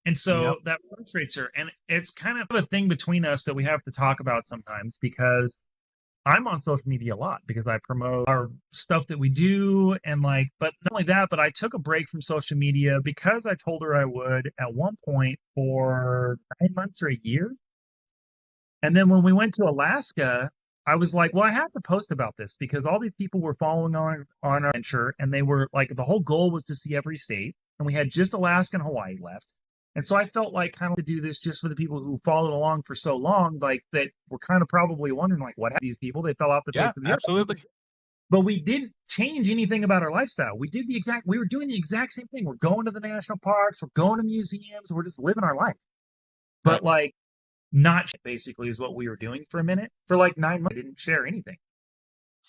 And so that frustrates her. And it's kind of a thing between us that we have to talk about sometimes because I'm on social media a lot because I promote our stuff that we do and like, but not only that, but I took a break from social media because I told her I would at one point for 9 months or a year. And then when we went to Alaska, I was like, well, I have to post about this because all these people were following on our adventure and they were like, the whole goal was to see every state. And we had just Alaska and Hawaii left. And so I felt like kind of to do this just for the people who followed along for so long, like that were kind of probably wondering, like, what happened to these people? They fell off the face of the earth. Absolutely. But we didn't change anything about our lifestyle. We were doing the exact same thing. We're going to the national parks. We're going to museums. We're just living our life. But like, not basically is what we were doing for a minute. For like 9 months, I didn't share anything.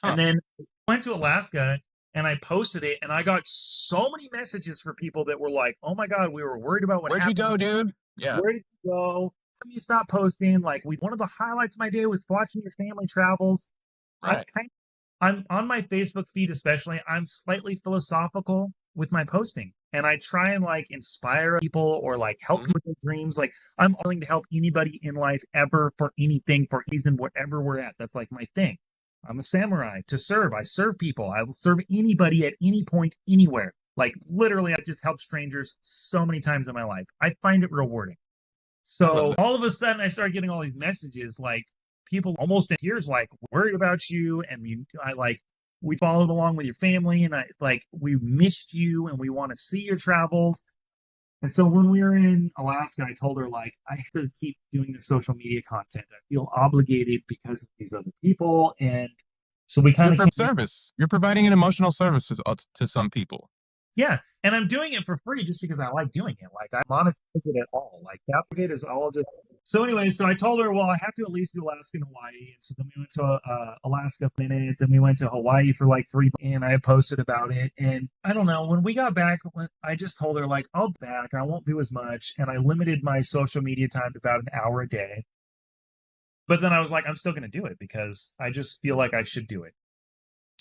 And then went to Alaska. And I posted it, and I got so many messages for people that were like, "Oh my God, we were worried about what happened. Where'd you go, dude? Yeah. Where did you go? How come you stopped posting? Like, one of the highlights of my day was watching your family travels." Right. I'm on my Facebook feed, especially. I'm slightly philosophical with my posting, and I try and like inspire people or like help them with their dreams. Like, I'm willing to help anybody in life ever for anything, for reason, whatever we're at. That's like my thing. I'm a samurai to serve. I serve people. I will serve anybody at any point, anywhere. Like literally, I've just helped strangers so many times in my life. I find it rewarding. So all of a sudden, I started getting all these messages, like people almost in tears, like worried about you, and we followed along with your family, and we missed you, and we want to see your travels. And so when we were in Alaska, I told her, like, I have to keep doing the social media content. I feel obligated because of these other people. And so we kind of service. You're providing an emotional service to some people. Yeah. And I'm doing it for free just because I like doing it. Like, I monetize it at all. Like, that is all just. So anyway, so I told her, well, I have to at least do Alaska and Hawaii. And so then we went to Alaska for a minute. Then we went to Hawaii for like 3 months, and I posted about it. And I don't know, when we got back, I just told her, like, I'll be back. I won't do as much. And I limited my social media time to about an hour a day. But then I was like, I'm still going to do it because I just feel like I should do it.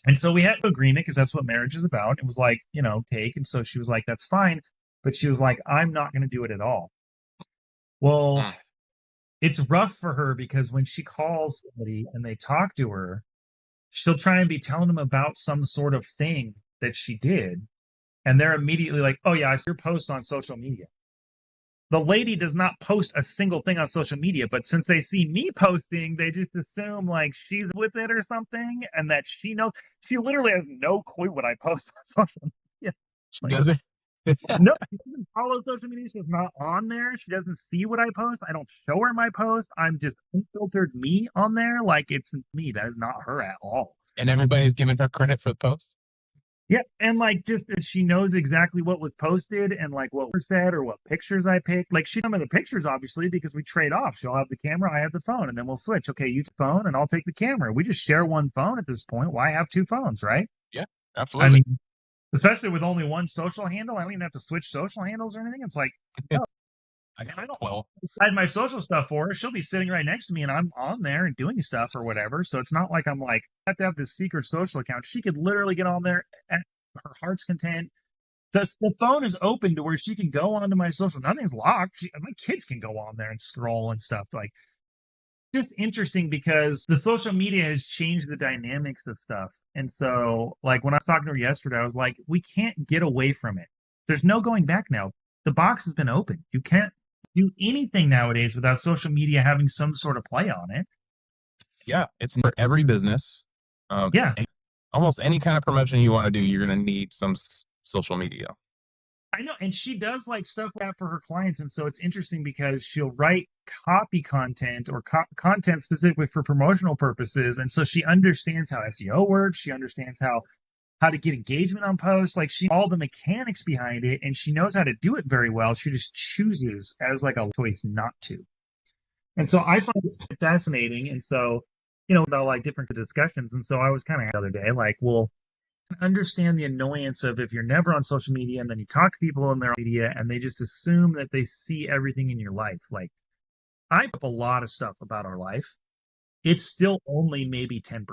And so we had an agreement because that's what marriage is about. It was like, take. And so she was like, that's fine. But she was like, I'm not going to do it at all. Well, it's rough for her because when she calls somebody and they talk to her, she'll try and be telling them about some sort of thing that she did. And they're immediately like, oh, yeah, I saw your post on social media. The lady does not post a single thing on social media, but since they see me posting, they just assume like she's with it or something and that she knows. She literally has no clue what I post on social media. She doesn't. No, she doesn't follow social media. She's not on there. She doesn't see what I post. I don't show her my post. I'm just unfiltered me on there. Like, it's me. That is not her at all. And everybody's giving her credit for the post. Yeah, and like just that she knows exactly what was posted and like what was said or what pictures I picked. Like she some of the pictures, obviously, because we trade off. She'll have the camera, I have the phone, and then we'll switch. Okay, you take the phone and I'll take the camera. We just share one phone at this point. Why have two phones, right? Yeah, absolutely. I mean, especially with only one social handle. I don't even have to switch social handles or anything. It's like, no. I don't decide my social stuff for her. She'll be sitting right next to me and I'm on there and doing stuff or whatever. So it's not like I'm like, I have to have this secret social account. She could literally get on there at her heart's content. The phone is open to where she can go onto my social. Nothing's locked. My kids can go on there and scroll and stuff. Like, it's just interesting because the social media has changed the dynamics of stuff. And so, like, when I was talking to her yesterday, I was like, we can't get away from it. There's no going back now. The box has been opened. You can't do anything nowadays without social media having some sort of play on it. Yeah, it's for every business. Yeah. Almost any kind of promotion you want to do, you're going to need some social media. I know, and she does like stuff like that for her clients, and so it's interesting because she'll write copy content or content specifically for promotional purposes, and so she understands how SEO works. She understands how to get engagement on posts. Like she all the mechanics behind it, and she knows how to do it very well. She just chooses as like a choice not to. And so I find it fascinating, and so about like different discussions, and so I was kind of the other day like, well, understand the annoyance of if you're never on social media and then you talk to people on their media and they just assume that they see everything in your life. Like I put up a lot of stuff about our life. It's still only maybe 10%.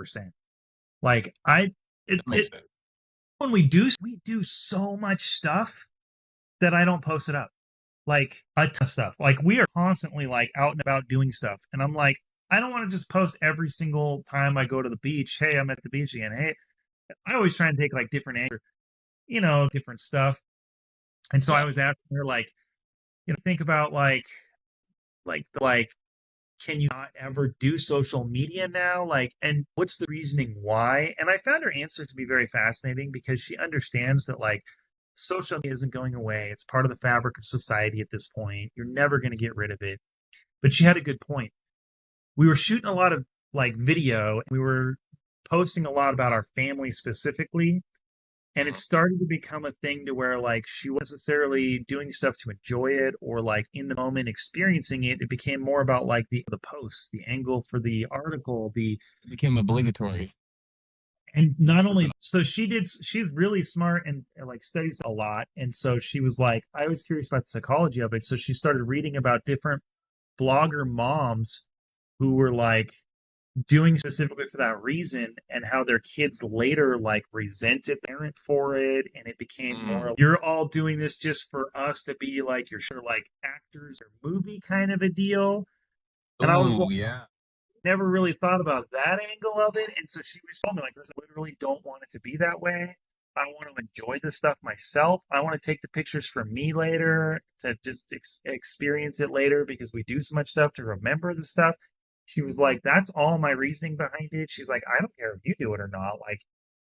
Like when we do so much stuff that I don't post it up. Like a ton of stuff. Like we are constantly like out and about doing stuff. And I'm like, I don't want to just post every single time I go to the beach. Hey, I'm at the beach again. Hey, I always try and take like different angles, different stuff. And so I was asking her like, think about like, can you not ever do social media now? Like, and what's the reasoning why? And I found her answer to be very fascinating because she understands that like social media isn't going away. It's part of the fabric of society at this point. You're never going to get rid of it. But she had a good point. We were shooting a lot of like video. We were posting a lot about our family specifically. And it started to become a thing to where like she wasn't necessarily doing stuff to enjoy it or like in the moment experiencing it. It became more about like the post, the angle for the article, it became obligatory. And not only so she's really smart and like studies a lot. And so she was like, I was curious about the psychology of it. So she started reading about different blogger moms who were like doing specifically for that reason and how their kids later like resented the parent for it, and it became more you're all doing this just for us to be like you're sure like actors or movie kind of a deal. And I was like, never really thought about that angle of it. And so she was telling me like, I literally don't want it to be that way. I want to enjoy the stuff myself. I want to take the pictures for me later to just experience it later because we do so much stuff to remember the stuff. She was like, that's all my reasoning behind it. She's like, I don't care if you do it or not. Like,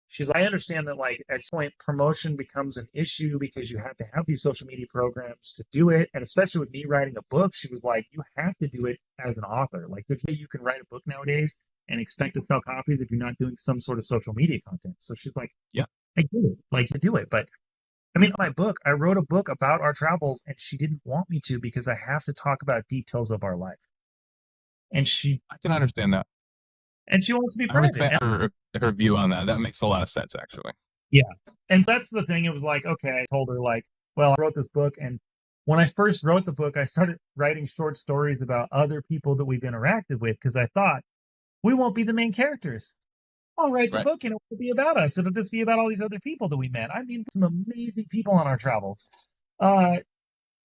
she's like, I understand that like at some point promotion becomes an issue because you have to have these social media programs to do it. And especially with me writing a book, she was like, you have to do it as an author. Like you can write a book nowadays and expect to sell copies if you're not doing some sort of social media content. So she's like, yeah, I get it. Like you do it. But I mean, my book, I wrote a book about our travels and she didn't want me to because I have to talk about details of our life. And I can understand that. And she wants to be private. I respect her view on that. That makes a lot of sense, actually. Yeah. And that's the thing. It was like, okay, I told her like, well, I wrote this book. And when I first wrote the book, I started writing short stories about other people that we've interacted with because I thought we won't be the main characters. I'll write the book and it will be about us. It'll just be about all these other people that we met. I mean, some amazing people on our travels.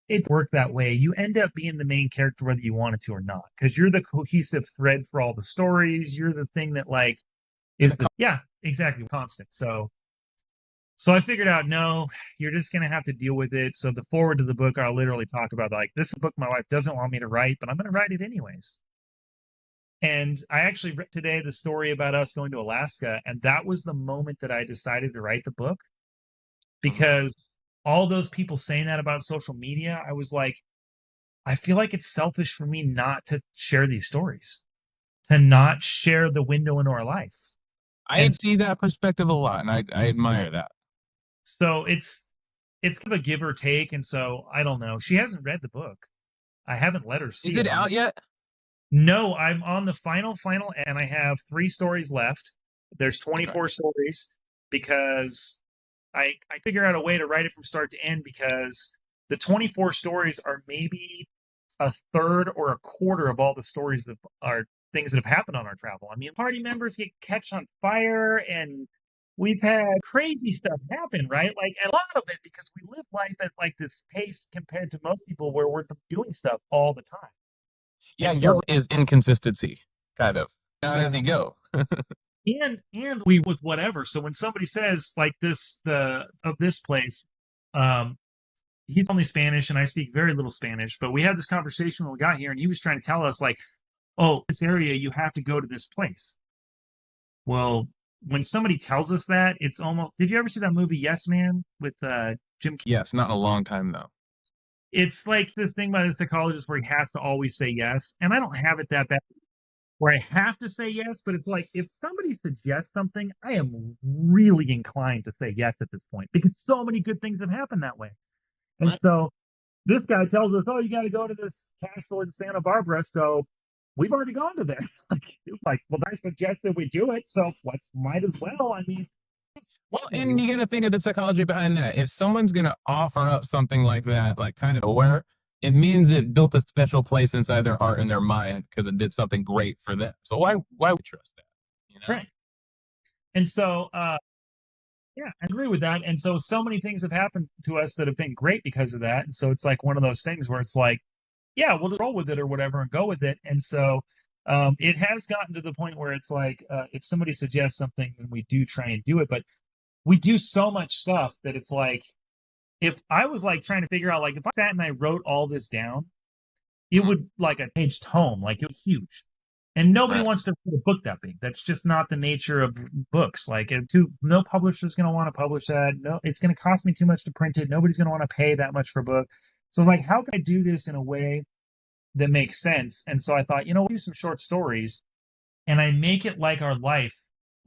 It worked that way. You end up being the main character whether you wanted to or not, because you're the cohesive thread for all the stories. You're the thing that like is yeah, exactly, constant. So I figured out, no, you're just gonna have to deal with it. So the forward to the book, I'll literally talk about like this is a book my wife doesn't want me to write, but I'm gonna write it anyways. And I actually read today the story about us going to Alaska, and that was the moment that I decided to write the book because all those people saying that about social media, I was like, I feel like it's selfish for me not to share these stories, to not share the window into our life. I see that perspective a lot, and I admire that. So it's kind of a give or take, and so I don't know. She hasn't read the book. I haven't let her see it. Is it out yet? No, I'm on the final, and I have 3 stories left. There's 24 stories because I figure out a way to write it from start to end because the 24 stories are maybe a third or a quarter of all the stories that are things that have happened on our travel. I mean, party members get catch on fire and we've had crazy stuff happen, right? Like a lot of it because we live life at like this pace compared to most people where we're doing stuff all the time. Yeah, your is inconsistency, kind of. As you go. And we with whatever. So when somebody says like this this place, he's only Spanish and I speak very little Spanish, but we had this conversation when we got here and he was trying to tell us like oh, this area, you have to go to this place. Well, when somebody tells us that, it's almost, did you ever see that movie Yes Man with Jim? Yes, not in a long time though. It's like this thing by the psychologist where he has to always say yes. And I don't have it that bad where I have to say yes, but it's like if somebody suggests something, I am really inclined to say yes at this point because so many good things have happened that way. And Right. so this guy tells us, oh, you got to go to this castle in Santa Barbara. So we've already gone to there. Like, it's like, well, I suggested we do it. So let's, might as well. I mean, Well, and you got to think of the psychology behind that. If someone's going to offer up something like that, like kind of aware, it means it built a special place inside their heart and their mind because it did something great for them. So why would we trust that? You know? right. And so, yeah, I agree with that. And so many things have happened to us that have been great because of that. And so it's like one of those things where it's like, yeah, we'll just roll with it or whatever and go with it. And so it has gotten to the point where it's like, if somebody suggests something, then we do try and do it. But we do so much stuff that it's like, if I was like trying to figure out, like if I sat and I wrote all this down, it would like a page tome, like it was huge. And nobody Right. wants to read a book that big. That's just not the nature of books. Like, no publisher's going to want to publish that. No, it's going to cost me too much to print it. Nobody's going to want to pay that much for a book. So it's like, how can I do this in a way that makes sense? And so I thought, we'll do some short stories, and I make it like our life,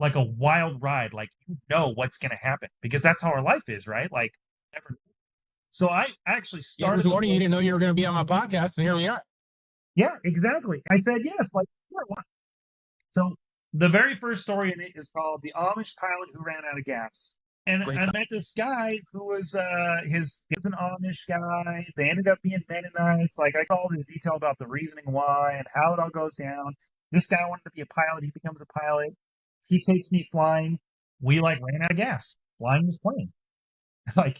like a wild ride. Like, what's going to happen because that's how our life is, right? Like, never. So I actually Yeah, I started. was warning you didn't know you were going to be on my podcast, and here we are. Yeah, exactly. I said yes. Like, sure, why? So the very first story in it is called "The Amish Pilot Who Ran Out of Gas." And Great. I met this guy who was he was an Amish guy. They ended up being Mennonites. Like, I got all this detail about the reasoning why and how it all goes down. This guy wanted to be a pilot. He becomes a pilot. He takes me flying. We like ran out of gas flying this plane. Like,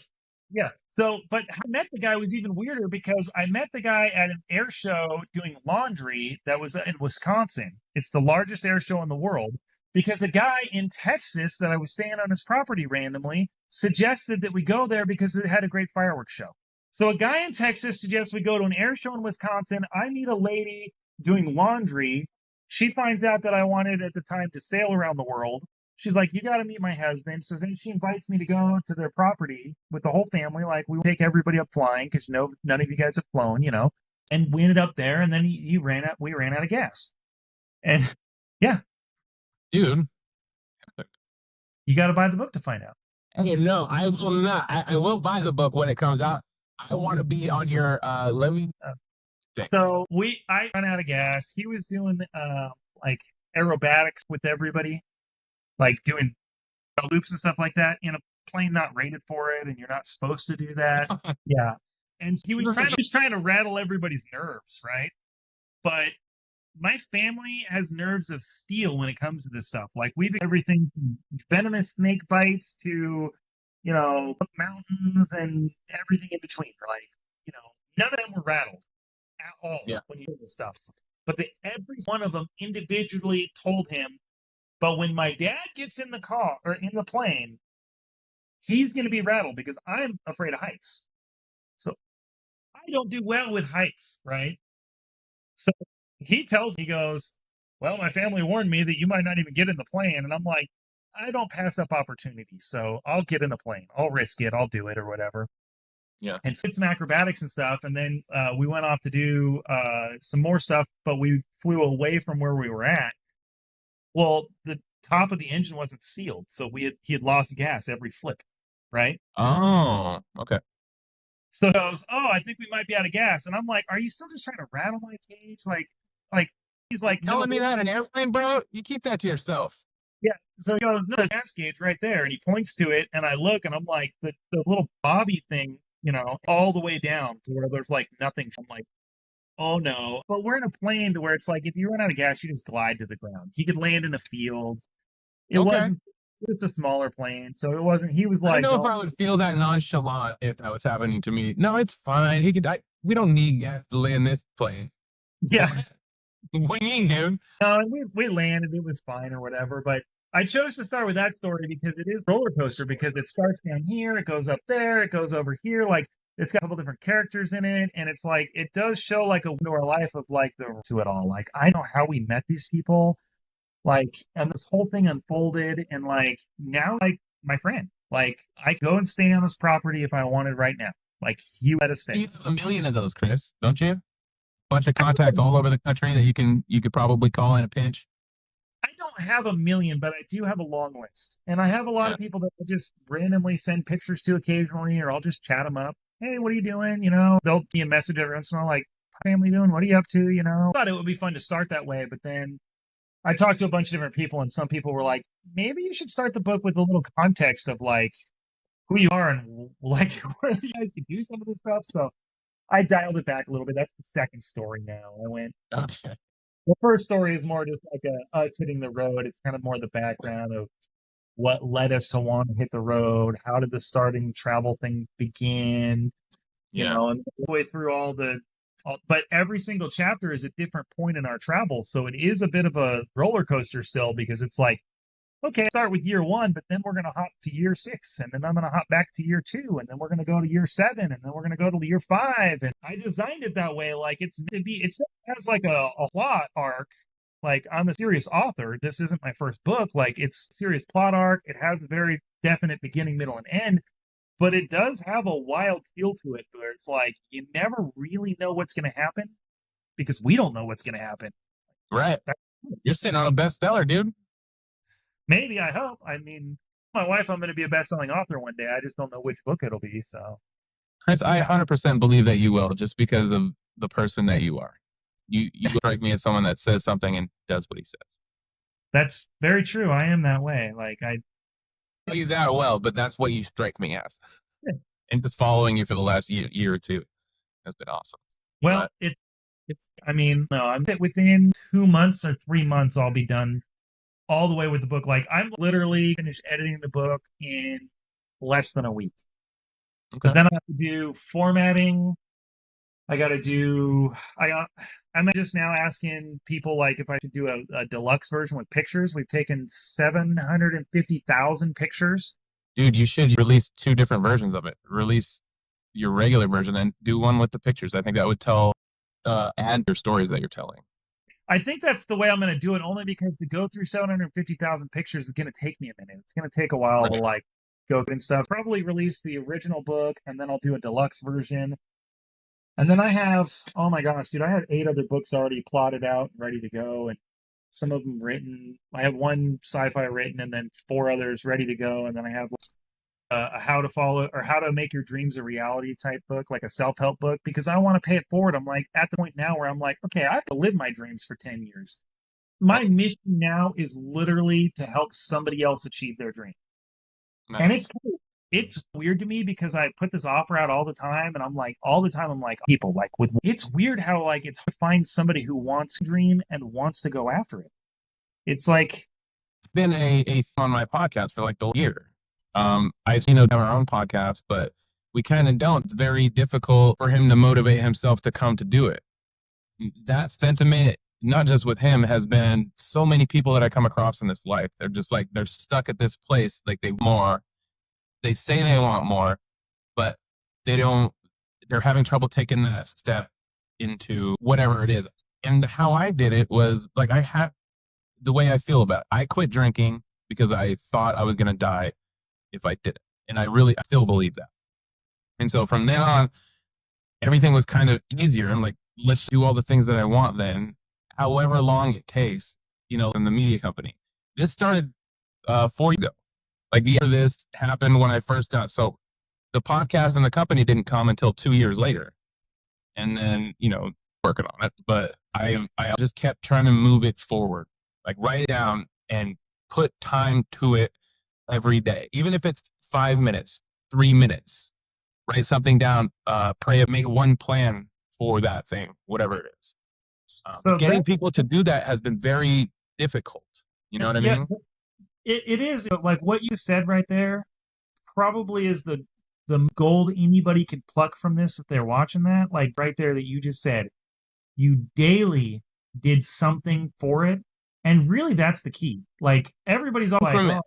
yeah. So, but I met the guy was even weirder because I met the guy at an air show doing laundry that was in Wisconsin. It's the largest air show in the world because a guy in Texas that I was staying on his property randomly suggested that we go there because it had a great fireworks show. So a guy in Texas suggests we go to an air show in Wisconsin. I meet a lady doing laundry. She finds out that I wanted at the time to sail around the world. She's like, you got to meet my husband. So then she invites me to go to their property with the whole family. Like, we will take everybody up flying because none of you guys have flown, And we ended up there, and then we ran out of gas. And yeah, Dude. you got to buy the book to find out. Hey, no, I will not. I will buy the book when it comes out. I want to be on your, let me. So I ran out of gas. He was doing like aerobatics with everybody, like doing loops and stuff like that in a plane not rated for it, and you're not supposed to do that. Yeah. And he was trying to rattle everybody's nerves, right? But my family has nerves of steel when it comes to this stuff. Like, we've everything from venomous snake bites to, mountains and everything in between. Like, none of them were rattled at all when you do this stuff. But every one of them individually told him, but when my dad gets in the car or in the plane, he's going to be rattled because I'm afraid of heights. So I don't do well with heights, right? So he tells me, he goes, well, my family warned me that you might not even get in the plane. And I'm like, I don't pass up opportunities. So I'll get in the plane. I'll risk it. I'll do it or whatever. Yeah. And so did some acrobatics and stuff. And then we went off to do some more stuff, but we flew away from where we were at. Well, the top of the engine wasn't sealed. So he had lost gas every flip, right? Oh, okay. So he goes, oh, I think we might be out of gas. And I'm like, are you still just trying to rattle my cage? Like he's like, telling me that in an airplane, bro? You keep that to yourself. Yeah. So he goes, no, the gas gauge right there. And he points to it. And I look and I'm like, the little bobby thing, all the way down to where there's like nothing. I'm like, oh no. But we're in a plane to where it's like, if you run out of gas, you just glide to the ground. You could land in a field. It wasn't just a smaller plane. So it wasn't, he was like, I know if I would feel that nonchalant if that was happening to me. No, it's fine. We don't need gas to land this plane. Yeah. What do you mean, dude? No, we landed. It was fine or whatever. But I chose to start with that story because it is a roller coaster because it starts down here, it goes up there, it goes over here. Like, it's got a couple different characters in it, and it's like it does show like a window of our life of like the to it all. Like I know how we met these people, like, and this whole thing unfolded, and like now, like my friend, like I go and stay on this property if I wanted right now. Like he let us stay. You have a million of those, Chris, don't you? Bunch of contacts all over the country that you could probably call in a pinch. I don't have a million, but I do have a long list. And I have a lot Yeah. of people that I just randomly send pictures to occasionally, or I'll just chat them up. Hey, what are you doing? You know, they'll be a message every once in a while, like, family doing? What are you up to? You know, I thought it would be fun to start that way, but then I talked to a bunch of different people, and some people were like, maybe you should start the book with a little context of like who you are and like where you guys can do some of this stuff. So I dialed it back a little bit. That's the second story now. I went, Okay. the first story is more just like us hitting the road. It's kind of more the background of what led us to want to hit the road. How did the starting travel thing begin? You Yeah. know, and all the way through but every single chapter is a different point in our travel. So it is a bit of a roller coaster still, because it's like, okay, start with year 1, but then we're going to hop to year 6, and then I'm going to hop back to year 2, and then we're going to go to year 7, and then we're going to go to year 5. And I designed it that way. Like it's to be, it has like a plot arc. Like I'm a serious author. This isn't my first book. Like it's a serious plot arc. It has a very definite beginning, middle, and end, but it does have a wild feel to it where it's like you never really know what's going to happen because we don't know what's going to happen. Right. You're sitting on a bestseller, dude. Maybe, I hope. I mean, my wife, I'm going to be a best-selling author one day. I just don't know which book it'll be. So, Chris, I 100% believe that you will, just because of the person that you are. You strike me as someone that says something and does what he says. that's very true. I am that way. Like I Know you that well, but that's what you strike me as. Yeah. And just following you for the last year or two has been awesome. well, it's I mean, no, I'm within 2 months or 3 months I'll be done all the way with the book. Like I'm literally finished editing the book in less than a week. Okay. But then I have to do formatting. I got to do. I'm just now asking people like if I should do a deluxe version with pictures. We've taken 750,000 pictures. Dude, you should release 2 different versions of it. Release your regular version and do one with the pictures. I think that would add your stories that you're telling. I think that's the way I'm going to do it, only because to go through 750,000 pictures is going to take me a minute. It's going to take a while to Right. like go and stuff. Probably release the original book, and then I'll do a deluxe version. And then I have, oh my gosh, dude, I have 8 other books already plotted out and ready to go, and some of them written. I have 1 sci-fi written, and then 4 others ready to go. And then I have a how to follow or how to make your dreams a reality type book, like a self-help book, because I want to pay it forward. I'm like at the point now where I'm like, okay, I have to live my dreams for 10 years. My mission now is literally to help somebody else achieve their dream. Nice. And it's weird to me because I put this offer out all the time, and I'm like, all the time, I'm like, people like with. It's weird how like it's to find somebody who wants to dream and wants to go after it. It's like been a on my podcast for like the year. I have our own podcast, but we kind of don't. It's very difficult for him to motivate himself to come to do it. That sentiment, not just with him, has been so many people that I come across in this life. They're just like, they're stuck at this place. Like they say they want more, but they're having trouble taking that step into whatever it is. And how I did it was like, the way I feel about it. I quit drinking because I thought I was going to die if I did it. And I still believe that. And so from then on, everything was kind of easier. I'm like, let's do all the things that I want then, however long it takes, in the media company. This started 4 years ago. Like the year this happened when I first got sober. The podcast and the company didn't come until 2 years later. And then, working on it. But I just kept trying to move it forward. Like write it down and put time to it every day. Even if it's 5 minutes, 3 minutes, write something down, pray, make one plan for that thing, whatever it is. so Getting people to do that has been very difficult. You know what I mean? It is, but like what you said right there probably is the gold anybody could pluck from this if they're watching that. Like right there that you just said, you daily did something for it. And really that's the key. Like everybody's all like, oh,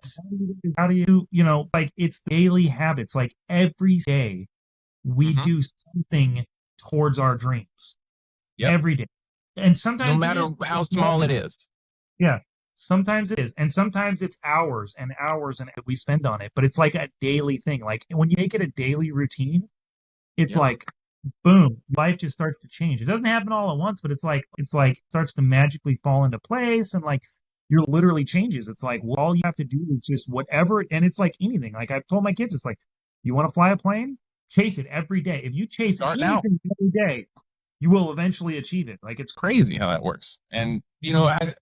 how do you like it's daily habits. Like every day we Hmm. do something towards our dreams Yep. every day. And No sometimes it matter is how small small it things. is. Yeah. Sometimes it is. And sometimes it's hours and hours and we spend on it. But it's like a daily thing. Like when you make it a daily routine, it's Yep. like boom, life just starts to change. It doesn't happen all at once, but it's like starts to magically fall into place and like you're literally changes. It's like well, all you have to do is just whatever and it's like anything. Like I've told my kids, it's like you want to fly a plane? Chase it every day. If you chase Start now. anything every day, you will eventually achieve it. Like it's Crazy how that works. And I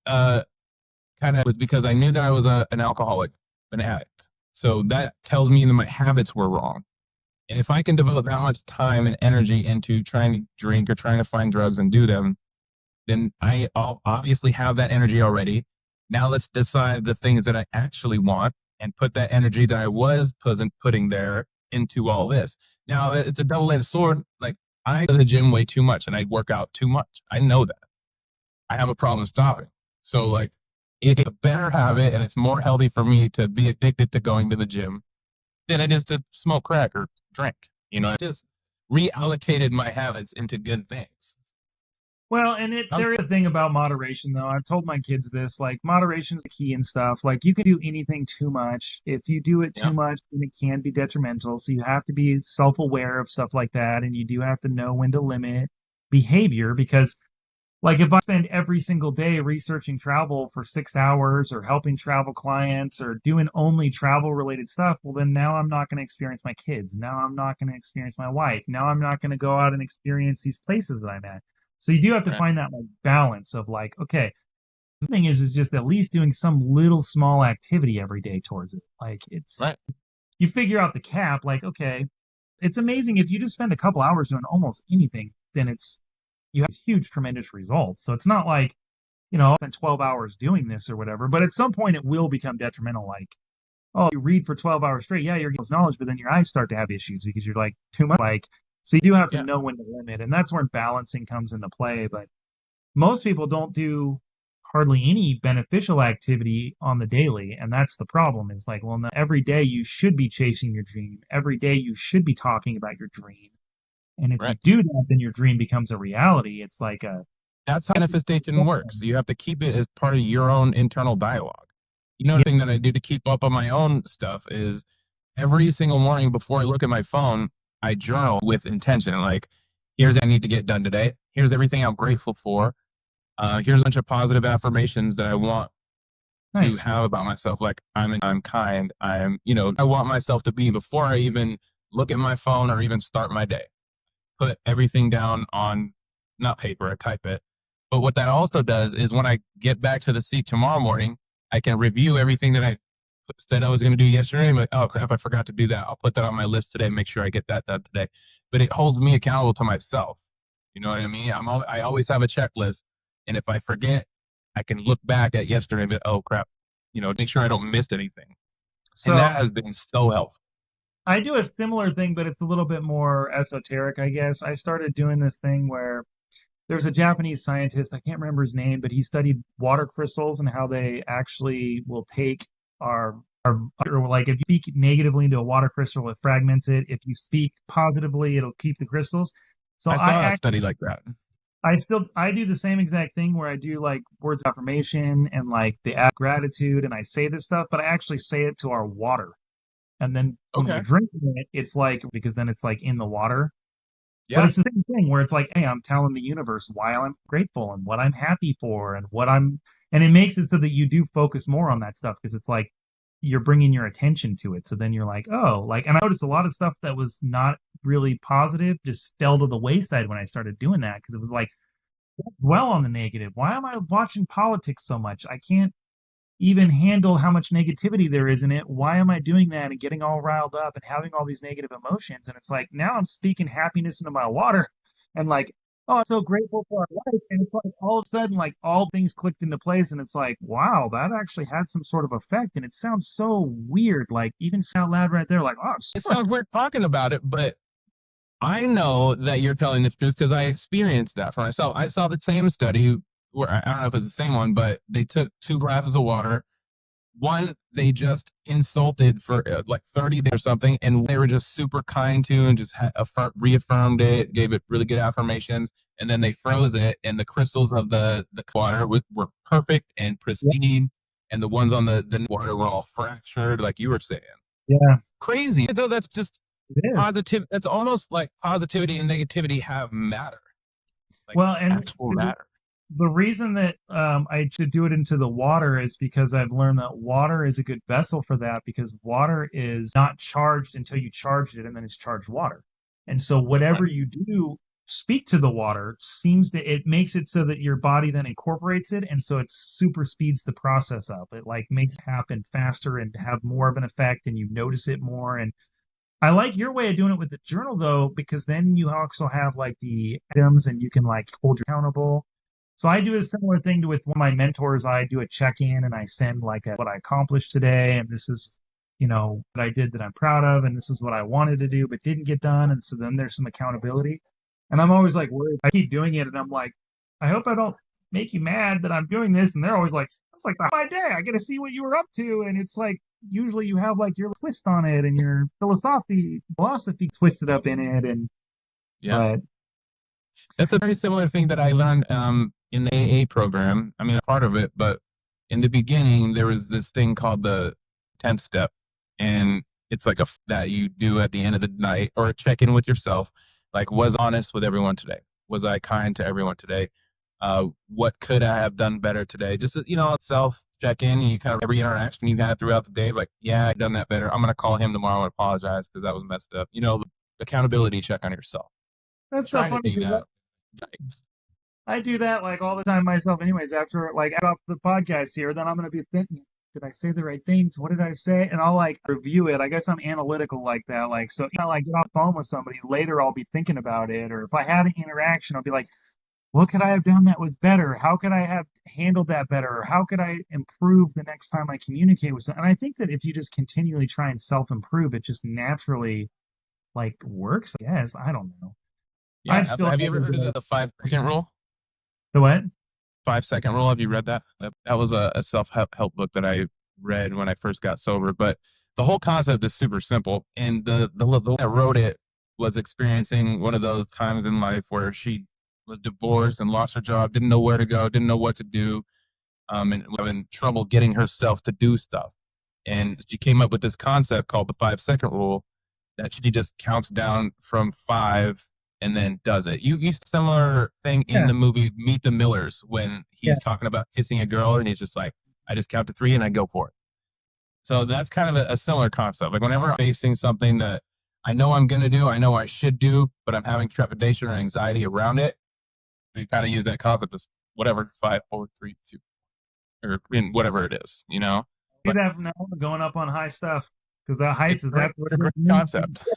kind of was because I knew that I was an alcoholic, an addict. So that tells me that my habits were wrong. And if I can devote that much time and energy into trying to drink or trying to find drugs and do them, then I'll obviously have that energy already. Now let's decide the things that I actually want and put that energy that I was putting there into all this. Now it's a double-edged sword. Like I go to the gym way too much and I work out too much. I know that. I have a problem stopping. So like it's a better habit and it's more healthy for me to be addicted to going to the gym than it is to smoke crack or drink. I just reallocated my habits into good things. well, and I'm, there is a thing about moderation though. I've told my kids this, like moderation's the key and stuff. Like you can do anything too much. If you do it too yeah, much, then it can be detrimental. So you have to be self-aware of stuff like that, and you do have to know when to limit behavior because like if I spend every single day researching travel for 6 hours or helping travel clients or doing only travel related stuff, well then now I'm not going to experience my kids. Now I'm not going to experience my wife. Now I'm not going to go out and experience these places that I'm at. So you do have to right, find that like balance of like, okay, the thing is just at least doing some little small activity every day towards it. Like it's right. you figure out the cap, like, okay, it's amazing if you just spend a couple hours doing almost anything, then it's you have huge, tremendous results. So it's not like, I spent 12 hours doing this or whatever, but at some point it will become detrimental. Like, oh, you read for 12 hours straight. Yeah, you're getting knowledge, but then your eyes start to have issues because you're like too much. Like, so you do have to Yeah. know when to limit. And that's where balancing comes into play. But most people don't do hardly any beneficial activity on the daily. And that's the problem is like, well, no, every day you should be chasing your dream. Every day you should be talking about your dream. And if you Right. do that, then your dream becomes a reality. It's like a That's how manifestation works. You have to keep it as part of your own internal dialogue. The yeah, thing that I do to keep up on my own stuff is every single morning before I look at my phone, I journal with intention. Like, here's what I need to get done today. Here's everything I'm grateful for. Here's a bunch of positive affirmations that I want to nice. have about myself. Like, I'm kind. I want myself to be before I even look at my phone or even start my day. Put everything down on not paper, I type it. But what that also does is when I get back to the seat tomorrow morning, I can review everything that I said I was going to do yesterday. I'm like, oh crap, I forgot to do that. I'll put that on my list today. Make sure I get that done today. But it holds me accountable to myself. You know what I mean? I always have a checklist, and if I forget, I can look back at yesterday and be, oh crap, make sure I don't miss anything. And So that has been so helpful. I do a similar thing, but it's a little bit more esoteric, I guess. I started doing this thing where there's a Japanese scientist, I can't remember his name, but he studied water crystals and how they actually will take or like if you speak negatively into a water crystal, it fragments it. If you speak positively, it'll keep the crystals. So I saw a study like that. I do the same exact thing where I do like words of affirmation and like the act of gratitude and I say this stuff, but I actually say it to our water. And then when we're Okay. drinking it, it's like because then it's like in the water. But Yeah. it's the same thing where it's like, hey, I'm telling the universe why I'm grateful and what I'm happy for and it makes it so that you do focus more on that stuff because it's like you're bringing your attention to it. So then you're like, oh, like, and I noticed a lot of stuff that was not really positive just fell to the wayside when I started doing that because it was like, dwell on the negative. Why am I watching politics so much? I can't even handle how much negativity there is in it. Why am I doing that and getting all riled up and having all these negative emotions? And it's like now I'm speaking happiness into my water and like, oh, I'm so grateful for our life. And it's like all of a sudden, like all things clicked into place. And it's like, wow, that actually had some sort of effect. And it sounds so weird. Like even sound loud right there, like, oh, I'm It so sounds weird talking about it, but I know that you're telling the truth because I experienced that for myself. I saw the same study where I don't know if it's the same one, but they took 2 glasses of water One, they just insulted for like 30 days or something, and they were just super kind to and just reaffirmed it, gave it really good affirmations, and then they froze it, and the crystals of the water were perfect and pristine, and the ones on the water were all fractured, like you were saying. Yeah, Crazy, though. That's just it is. positive. That's almost like positivity and negativity have matter, like Well, and actual matter. the reason that I should do it into the water is because I've learned that water is a good vessel for that, because water is not charged until you charge it, and then it's charged water. And so whatever you do, speak to the water, seems that it makes it so that your body then incorporates it, and so it super speeds the process up. It like makes it happen faster and have more of an effect, and you notice it more. And I like your way of doing it with the journal though, because then you also have like the items and you can like hold you accountable. So I do a similar thing to with one of my mentors. I do a check-in and I send like what I accomplished today, and this is, what I did that I'm proud of, and this is what I wanted to do but didn't get done. And so then there's some accountability. And I'm always like worried. I keep doing it, and I'm like, I hope I don't make you mad that I'm doing this. And they're always like, it's like my day. I get to see what you were up to, and it's like usually you have like your twist on it and your philosophy twisted up in it. And Yeah, that's a very similar thing that I learned in the AA program. I mean, a part of it, but in the beginning, there was this thing called the 10th step. And it's like that you do at the end of the night, or a check in with yourself. Like, was honest with everyone today? Was I kind to everyone today? What could I have done better today? Just, self check in. You kind of every interaction you had throughout the day, like, yeah, I've done that better. I'm going to call him tomorrow and apologize because that was messed up. The accountability check on yourself. that's so Trying to funny. do that. I do that like all the time myself anyways. After like out off the podcast here, then I'm going to be thinking, did I say the right things? What did I say? And I'll like review it. I guess I'm analytical like that. Like, so, like get off the phone with somebody later, I'll be thinking about it. Or if I had an interaction, I'll be like, what could I have done that was better? How could I have handled that better? Or how could I improve the next time I communicate with someone? And I think that if you just continually try and self-improve, it just naturally like works. I guess. I don't know. Yeah. Have you ever heard of the 5-second rule? The what? 5-second rule. Have you read that? That was a self-help book that I read when I first got sober. But the whole concept is super simple. And the one that wrote it was experiencing one of those times in life where she was divorced and lost her job, didn't know where to go, didn't know what to do, and having trouble getting herself to do stuff. And she came up with this concept called the 5-second rule, that she just counts down from 5 and then does it. You used a similar thing in the movie Meet the Millers when he's talking about kissing a girl and he's just like, I just count to 3 and I go for it. So that's kind of a similar concept. Like whenever I'm facing something that I know I'm going to do, I know I should do, but I'm having trepidation or anxiety around it, I kind of use that concept as whatever, 5, 4, 3, 2, or in whatever it is, Do that now, going up on high stuff, because the heights is that's a great concept.